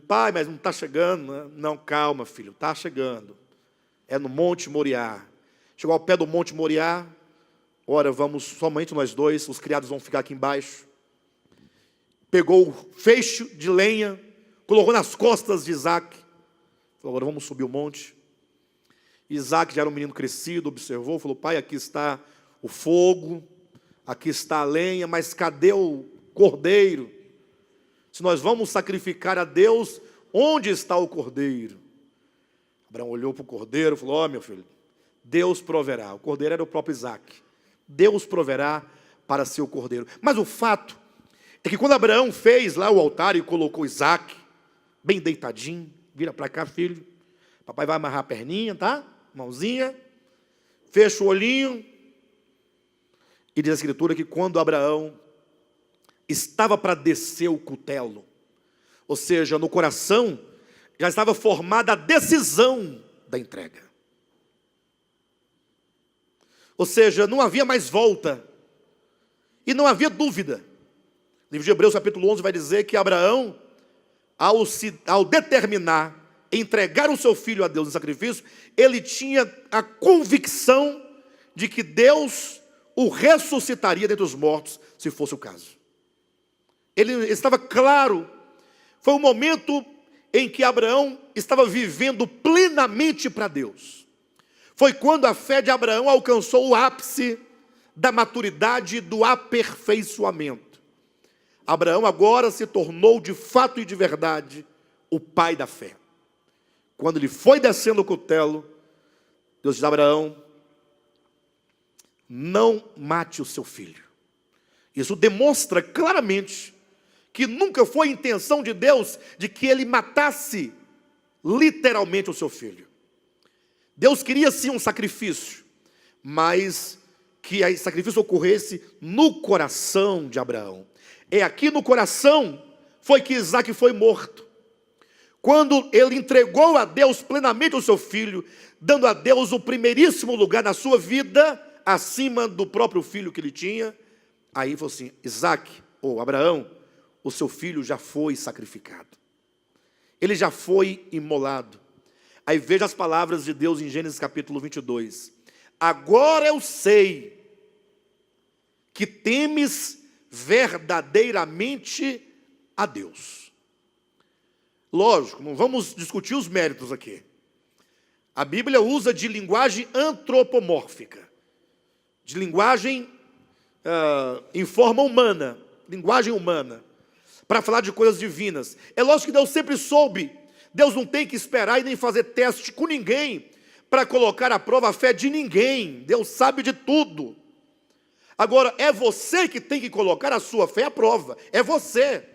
Pai, mas não está chegando, né? Não, calma, filho, está chegando. É no Monte Moriá. Chegou ao pé do Monte Moriá. Ora, vamos somente nós dois, os criados vão ficar aqui embaixo. Pegou o feixe de lenha, colocou nas costas de Isaac. Falou: agora vamos subir o monte. Isaac já era um menino crescido, observou, falou: pai, aqui está o fogo, aqui está a lenha, mas cadê o cordeiro? Se nós vamos sacrificar a Deus, onde está o cordeiro? Abraão olhou para o cordeiro e falou: ó, meu filho, Deus proverá. O cordeiro era o próprio Isaac. Deus proverá para ser o cordeiro. Mas o fato é que quando Abraão fez lá o altar e colocou Isaac, bem deitadinho, vira para cá, filho, papai vai amarrar a perninha, tá? Mãozinha, fecha o olhinho. E diz a Escritura que quando Abraão estava para descer o cutelo, ou seja, no coração, já estava formada a decisão da entrega. Ou seja, não havia mais volta, e não havia dúvida. O livro de Hebreus capítulo 11 vai dizer que Abraão, ao determinar entregar o seu filho a Deus em sacrifício, ele tinha a convicção de que Deus o ressuscitaria dentre os mortos, se fosse o caso. Ele estava claro. Foi um momento em que Abraão estava vivendo plenamente para Deus. Foi quando a fé de Abraão alcançou o ápice da maturidade e do aperfeiçoamento. Abraão agora se tornou de fato e de verdade o pai da fé. Quando ele foi descendo o cutelo, Deus diz a Abraão: não mate o seu filho. Isso demonstra claramente que nunca foi a intenção de Deus de que ele matasse literalmente o seu filho. Deus queria sim um sacrifício, mas que esse sacrifício ocorresse no coração de Abraão. É aqui no coração foi que Isaac foi morto. Quando ele entregou a Deus plenamente o seu filho, dando a Deus o primeiríssimo lugar na sua vida, acima do próprio filho que ele tinha, aí falou assim: Isaac, ou Abraão, o seu filho já foi sacrificado. Ele já foi imolado. Aí veja as palavras de Deus em Gênesis capítulo 22. Agora eu sei que temes verdadeiramente a Deus. Lógico, não vamos discutir os méritos aqui. A Bíblia usa de linguagem antropomórfica, de linguagem em forma humana, linguagem humana, para falar de coisas divinas. É lógico que Deus sempre soube. Deus não tem que esperar e nem fazer teste com ninguém para colocar à prova a fé de ninguém. Deus sabe de tudo. Agora, é você que tem que colocar a sua fé à prova. É você.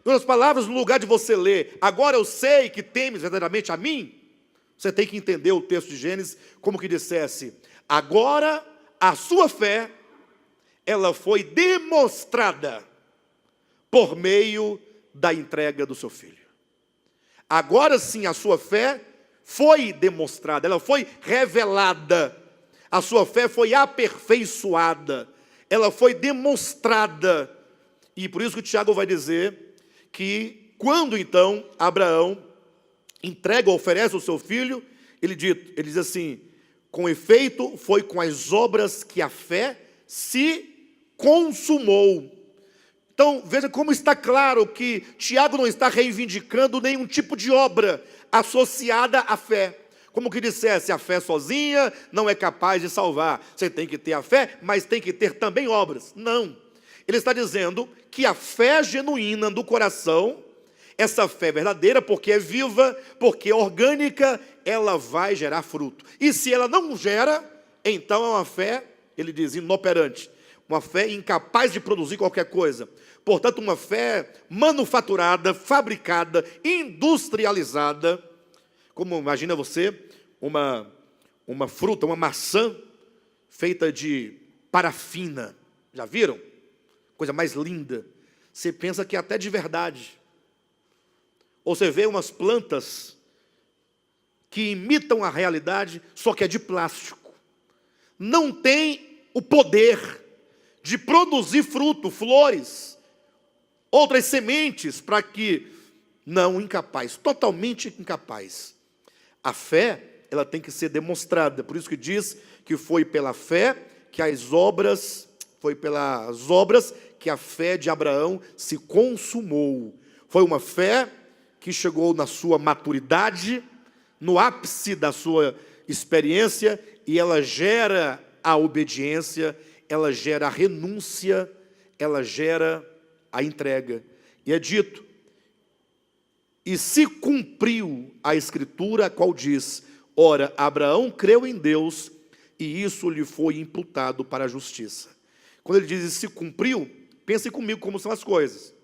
Em outras palavras, no lugar de você ler: agora eu sei que temes verdadeiramente a mim, você tem que entender o texto de Gênesis como que dissesse: agora a sua fé, ela foi demonstrada por meio da entrega do seu filho. Agora sim a sua fé foi demonstrada, ela foi revelada, a sua fé foi aperfeiçoada, ela foi demonstrada. E por isso que o Tiago vai dizer que quando então Abraão entrega ou oferece o seu filho, ele diz assim: com efeito foi com as obras que a fé se consumou. Então veja como está claro que Tiago não está reivindicando nenhum tipo de obra associada à fé. Como que dissesse: a fé sozinha não é capaz de salvar. Você tem que ter a fé, mas tem que ter também obras. Não. Ele está dizendo que a fé genuína do coração, essa fé verdadeira, porque é viva, porque é orgânica, ela vai gerar fruto. E se ela não gera, então é uma fé, ele diz, inoperante. Uma fé incapaz de produzir qualquer coisa. Portanto, uma fé manufaturada, fabricada, industrializada. Como imagina você uma fruta, uma maçã feita de parafina. Já viram? Coisa mais linda. Você pensa que é até de verdade. Ou você vê umas plantas que imitam a realidade, só que é de plástico. Não tem o poder de produzir fruto, flores, outras sementes, para que... Não, incapaz, totalmente incapaz. A fé, ela tem que ser demonstrada. Por isso que diz que foi pela fé que foi pelas obras que a fé de Abraão se consumou. Foi uma fé que chegou na sua maturidade, no ápice da sua experiência e ela gera a obediência, ela gera a renúncia, ela gera a entrega. E é dito, e se cumpriu a escritura, a qual diz, ora, Abraão creu em Deus, e isso lhe foi imputado para a justiça. Quando ele diz se cumpriu, pense comigo como são as coisas.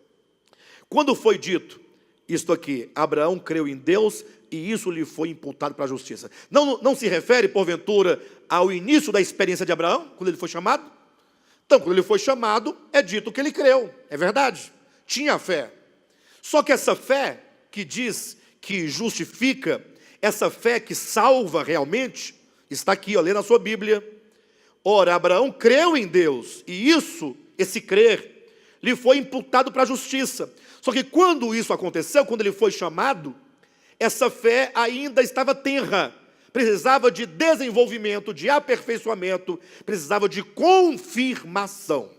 Quando foi dito isto aqui, Abraão creu em Deus, e isso lhe foi imputado para a justiça. Não se refere, porventura, ao início da experiência de Abraão, quando ele foi chamado? Então, quando ele foi chamado, é dito que ele creu, é verdade, tinha fé. Só que essa fé que diz que justifica, essa fé que salva realmente, está aqui, ó, lê na sua Bíblia. Ora, Abraão creu em Deus, e isso, esse crer, lhe foi imputado para a justiça. Só que quando isso aconteceu, quando ele foi chamado, essa fé ainda estava tenra, precisava de desenvolvimento, de aperfeiçoamento, precisava de confirmação.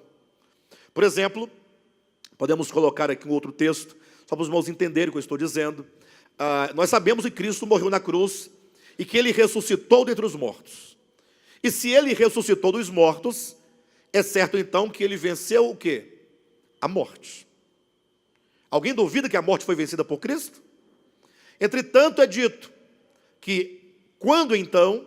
Por exemplo, podemos colocar aqui um outro texto, só para os irmãos entenderem o que eu estou dizendo. Nós sabemos que Cristo morreu na cruz e que Ele ressuscitou dentre os mortos. E se Ele ressuscitou dos mortos, é certo então que Ele venceu o quê? A morte. Alguém duvida que a morte foi vencida por Cristo? Entretanto, é dito que quando então,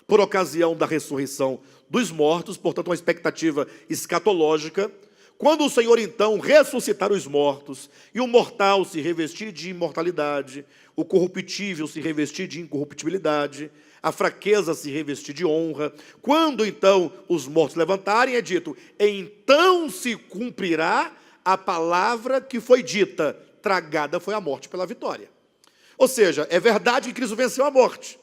por ocasião da ressurreição dos mortos, portanto uma expectativa escatológica, quando o Senhor então ressuscitar os mortos, e o mortal se revestir de imortalidade, o corruptível se revestir de incorruptibilidade, a fraqueza se revestir de honra, quando então os mortos levantarem, é dito, então se cumprirá a palavra que foi dita, tragada foi a morte pela vitória. Ou seja, é verdade que Cristo venceu a morte,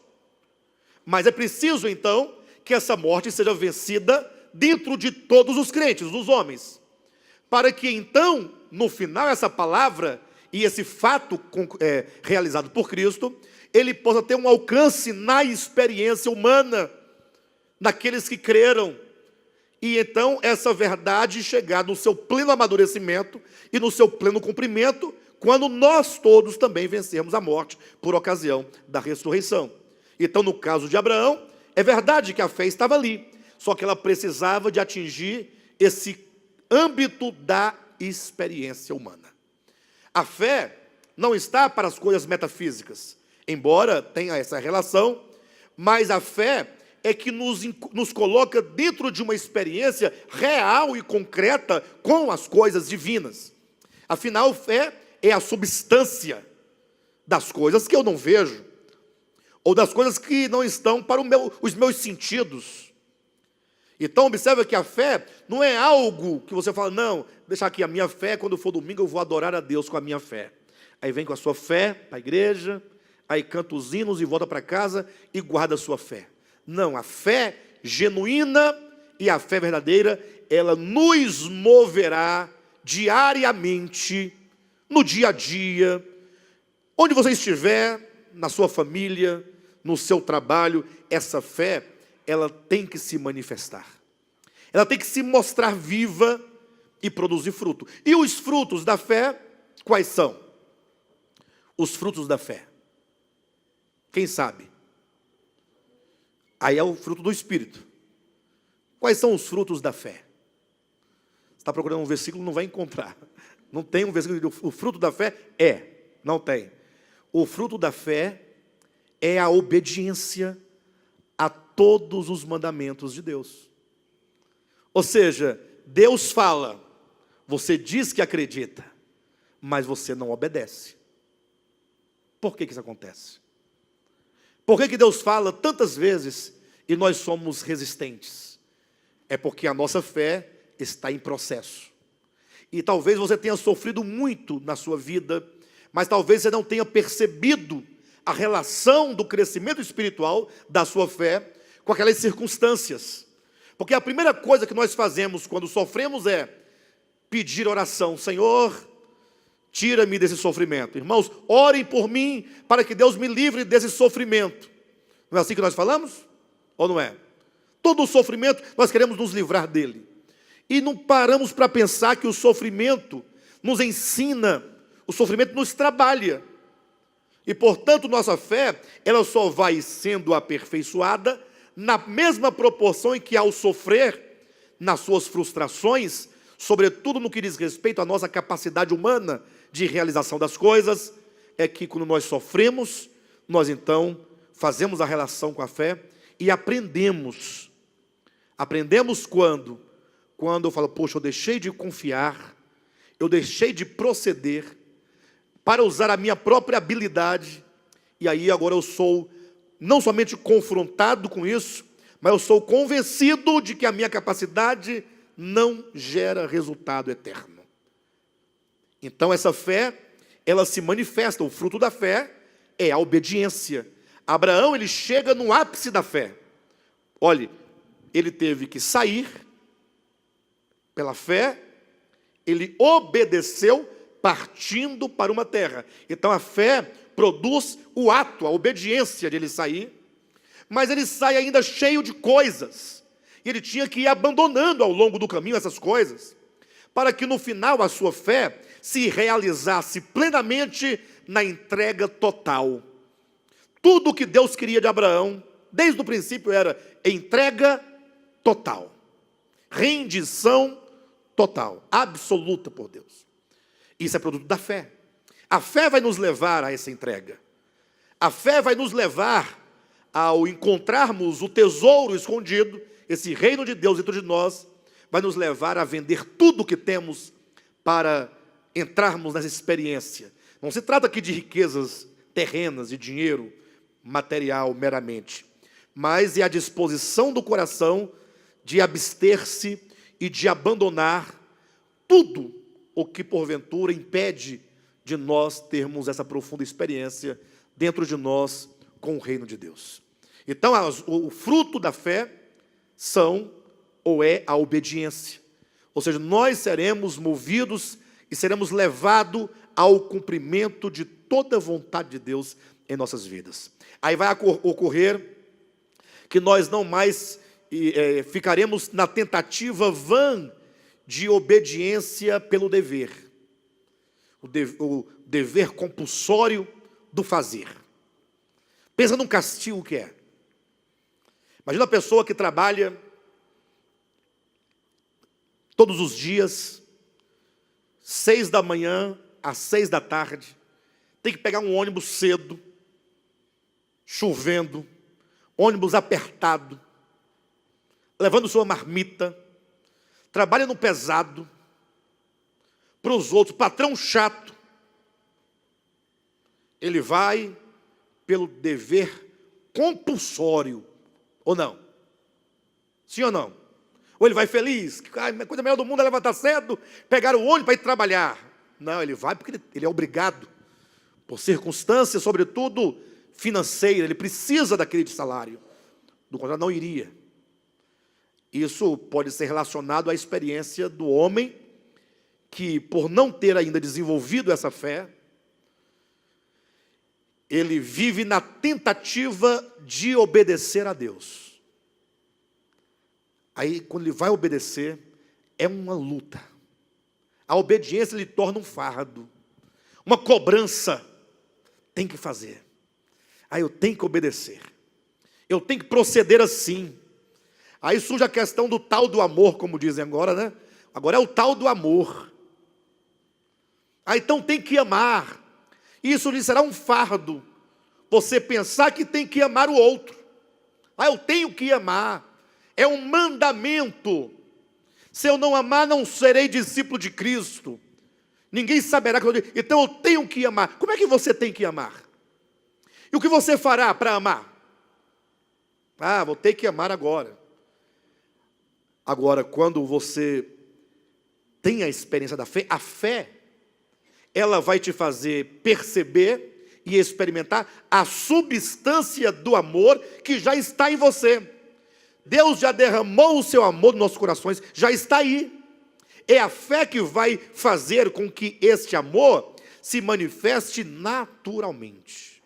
mas é preciso então que essa morte seja vencida dentro de todos os crentes, dos homens, para que então, no final, essa palavra e esse fato realizado por Cristo, ele possa ter um alcance na experiência humana, naqueles que creram, e então essa verdade chegar no seu pleno amadurecimento e no seu pleno cumprimento, quando nós todos também vencermos a morte por ocasião da ressurreição. Então, no caso de Abraão, é verdade que a fé estava ali, só que ela precisava de atingir esse âmbito da experiência humana. A fé não está para as coisas metafísicas, embora tenha essa relação, mas a fé é que nos coloca dentro de uma experiência real e concreta com as coisas divinas. Afinal, fé é a substância das coisas que eu não vejo, ou das coisas que não estão para os meus sentidos. Então, observa que a fé não é algo que você fala, não, deixa aqui a minha fé, quando for domingo eu vou adorar a Deus com a minha fé. Aí vem com a sua fé para a igreja, aí canta os hinos e volta para casa e guarda a sua fé. Não, a fé genuína e a fé verdadeira, ela nos moverá diariamente, no dia a dia, onde você estiver, na sua família, no seu trabalho, essa fé, ela tem que se manifestar. Ela tem que se mostrar viva e produzir fruto. E os frutos da fé, quais são? Os frutos da fé. Quem sabe? Aí é o fruto do Espírito. Quais são os frutos da fé? Você está procurando um versículo, não vai encontrar. Não tem um versículo. O fruto da fé não tem. O fruto da fé é a obediência a todos os mandamentos de Deus. Ou seja, Deus fala, você diz que acredita, mas você não obedece. Por que isso acontece? Por que Deus fala tantas vezes e nós somos resistentes? É porque a nossa fé está em processo. E talvez você tenha sofrido muito na sua vida, mas talvez você não tenha percebido a relação do crescimento espiritual da sua fé com aquelas circunstâncias. Porque a primeira coisa que nós fazemos quando sofremos é pedir oração. Senhor, tira-me desse sofrimento. Irmãos, orem por mim para que Deus me livre desse sofrimento. Não é assim que nós falamos? Ou não é? Todo o sofrimento, nós queremos nos livrar dele. E não paramos para pensar que o sofrimento nos ensina, o sofrimento nos trabalha. E, portanto, nossa fé, ela só vai sendo aperfeiçoada na mesma proporção em que, ao sofrer, nas suas frustrações, sobretudo no que diz respeito à nossa capacidade humana de realização das coisas, é que quando nós sofremos, nós então fazemos a relação com a fé e aprendemos. Aprendemos quando? Quando eu falo, poxa, eu deixei de confiar, eu deixei de proceder para usar a minha própria habilidade, e aí agora eu sou não somente confrontado com isso, mas eu sou convencido de que a minha capacidade não gera resultado eterno. Então essa fé, ela se manifesta, o fruto da fé é a obediência. Abraão, ele chega no ápice da fé. Olhe, ele teve que sair pela fé, ele obedeceu partindo para uma terra. Então a fé produz o ato, a obediência de ele sair, mas ele sai ainda cheio de coisas, e ele tinha que ir abandonando ao longo do caminho essas coisas, para que no final a sua fé se realizasse plenamente na entrega total. Tudo o que Deus queria de Abraão, desde o princípio, era entrega total, rendição total, absoluta por Deus. Isso é produto da fé. A fé vai nos levar a essa entrega. A fé vai nos levar ao encontrarmos o tesouro escondido, esse reino de Deus dentro de nós, vai nos levar a vender tudo o que temos para entrarmos nessa experiência. Não se trata aqui de riquezas terrenas, de dinheiro material meramente, mas é a disposição do coração de abster-se e de abandonar tudo o que porventura impede de nós termos essa profunda experiência dentro de nós com o reino de Deus. Então, o fruto da fé é a obediência. Ou seja, nós seremos movidos e seremos levados ao cumprimento de toda a vontade de Deus em nossas vidas. Aí vai ocorrer que nós não mais ficaremos na tentativa vã de obediência pelo dever. O dever compulsório do fazer. Pensa num castigo que é. Imagina uma pessoa que trabalha todos os dias, 6 da manhã às 6 da tarde, tem que pegar um ônibus cedo, chovendo, ônibus apertado, levando sua marmita, trabalha no pesado, para os outros, patrão chato, ele vai pelo dever compulsório, ou não? Sim ou não? Ou ele vai feliz, a coisa melhor do mundo é levantar cedo, pegar o ônibus para ir trabalhar. Não, ele vai porque ele é obrigado, por circunstâncias, sobretudo financeira, ele precisa daquele salário, do contrário não iria. Isso pode ser relacionado à experiência do homem, que por não ter ainda desenvolvido essa fé, ele vive na tentativa de obedecer a Deus. Aí, quando ele vai obedecer, é uma luta. A obediência lhe torna um fardo, uma cobrança. Tem que fazer. Aí eu tenho que obedecer. Eu tenho que proceder assim. Aí surge a questão do tal do amor, como dizem agora, né? Agora é o tal do amor. Aí então tem que amar. Isso lhe será um fardo. Você pensar que tem que amar o outro. Ah, eu tenho que amar. É um mandamento. Se eu não amar, não serei discípulo de Cristo. Ninguém saberá que eu digo. Então eu tenho que amar. Como é que você tem que amar? E o que você fará para amar? Ah, vou ter que amar agora. Agora, quando você tem a experiência da fé, a fé, ela vai te fazer perceber e experimentar a substância do amor que já está em você. Deus já derramou o seu amor nos nossos corações, já está aí. É a fé que vai fazer com que este amor se manifeste naturalmente.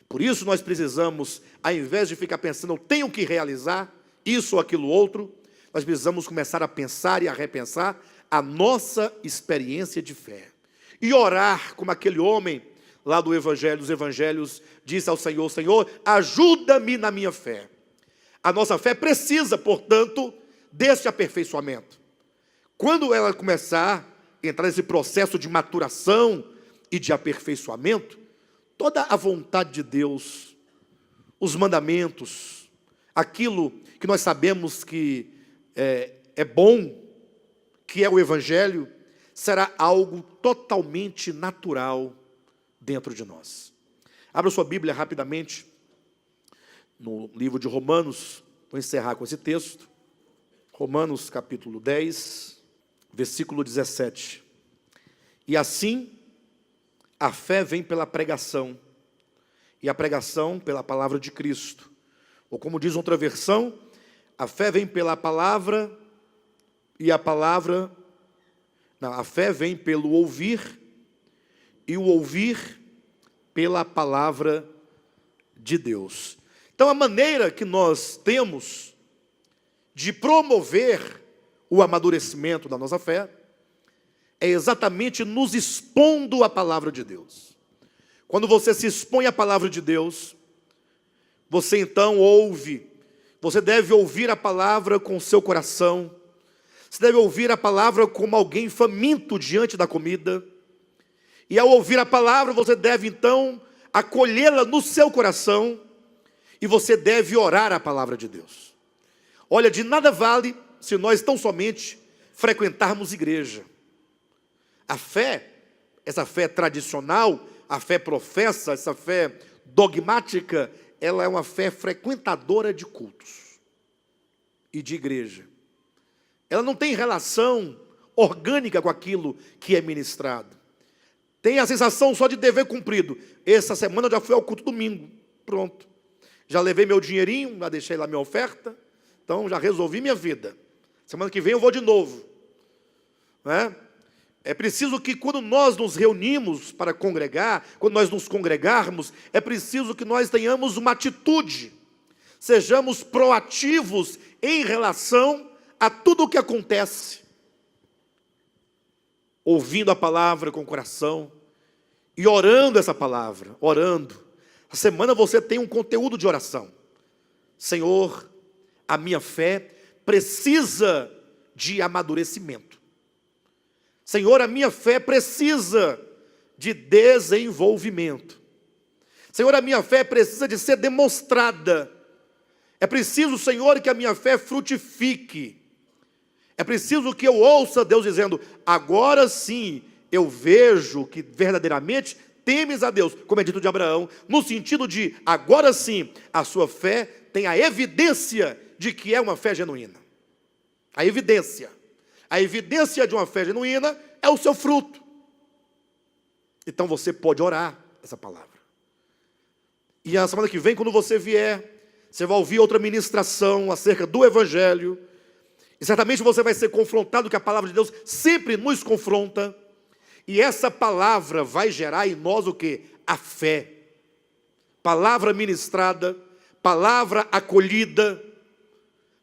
Por isso nós precisamos, ao invés de ficar pensando, eu tenho que realizar isso ou aquilo outro, nós precisamos começar a pensar e a repensar a nossa experiência de fé. E orar como aquele homem lá do Evangelho dos Evangelhos, disse ao Senhor: Senhor, ajuda-me na minha fé. A nossa fé precisa, portanto, desse aperfeiçoamento. Quando ela começar a entrar nesse processo de maturação e de aperfeiçoamento, toda a vontade de Deus, os mandamentos, aquilo que nós sabemos que é bom, que é o Evangelho, será algo totalmente natural dentro de nós. Abra sua Bíblia rapidamente no livro de Romanos, vou encerrar com esse texto. Romanos capítulo 10, versículo 17. E assim, a fé vem pela pregação, e a pregação pela palavra de Cristo. Ou como diz outra versão, a fé vem pela palavra, e a palavra... Não, a fé vem pelo ouvir, e o ouvir pela palavra de Deus. Então, a maneira que nós temos de promover o amadurecimento da nossa fé é exatamente nos expondo à palavra de Deus. Quando você se expõe à palavra de Deus, você então ouve, você deve ouvir a palavra com o seu coração, você deve ouvir a palavra como alguém faminto diante da comida, e ao ouvir a palavra, você deve então acolhê-la no seu coração, e você deve orar a palavra de Deus. Olha, de nada vale se nós tão somente frequentarmos igreja. A fé, essa fé tradicional, a fé professa, essa fé dogmática, ela é uma fé frequentadora de cultos e de igreja. Ela não tem relação orgânica com aquilo que é ministrado. Tem a sensação só de dever cumprido. Essa semana eu já fui ao culto domingo, pronto. Já levei meu dinheirinho, já deixei lá minha oferta, então já resolvi minha vida. Semana que vem eu vou de novo. Né? É preciso que quando nós nos reunimos para congregar, quando nós nos congregarmos, é preciso que nós tenhamos uma atitude, sejamos proativos em relação a tudo o que acontece, ouvindo a palavra com o coração e orando essa palavra, orando. A semana você tem um conteúdo de oração. Senhor, a minha fé precisa de amadurecimento. Senhor, a minha fé precisa de desenvolvimento. Senhor, a minha fé precisa de ser demonstrada. É preciso, Senhor, que a minha fé frutifique. É preciso que eu ouça Deus dizendo: agora sim eu vejo que verdadeiramente temes a Deus, como é dito de Abraão, no sentido de, agora sim, a sua fé tem a evidência de que é uma fé genuína. A evidência de uma fé genuína é o seu fruto. Então você pode orar essa palavra. E a semana que vem, quando você vier, você vai ouvir outra ministração acerca do Evangelho, e certamente você vai ser confrontado, que a palavra de Deus sempre nos confronta, e essa palavra vai gerar em nós o quê? A fé. Palavra ministrada, palavra acolhida,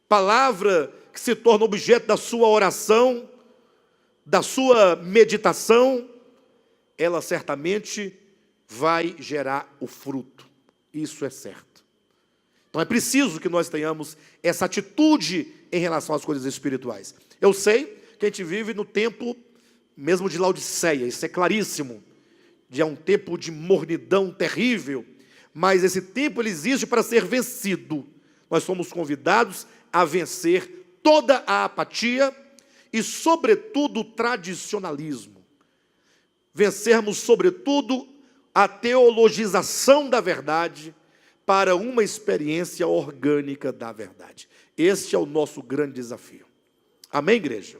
palavra que se torna objeto da sua oração, da sua meditação, ela certamente vai gerar o fruto. Isso é certo. Então é preciso que nós tenhamos essa atitude em relação às coisas espirituais. Eu sei que a gente vive no tempo mesmo de Laodiceia, isso é claríssimo. É um tempo de mornidão terrível, mas esse tempo ele existe para ser vencido. Nós somos convidados a vencer toda a apatia e, sobretudo, o tradicionalismo. Vencermos, sobretudo, a teologização da verdade para uma experiência orgânica da verdade. Este é o nosso grande desafio. Amém, igreja?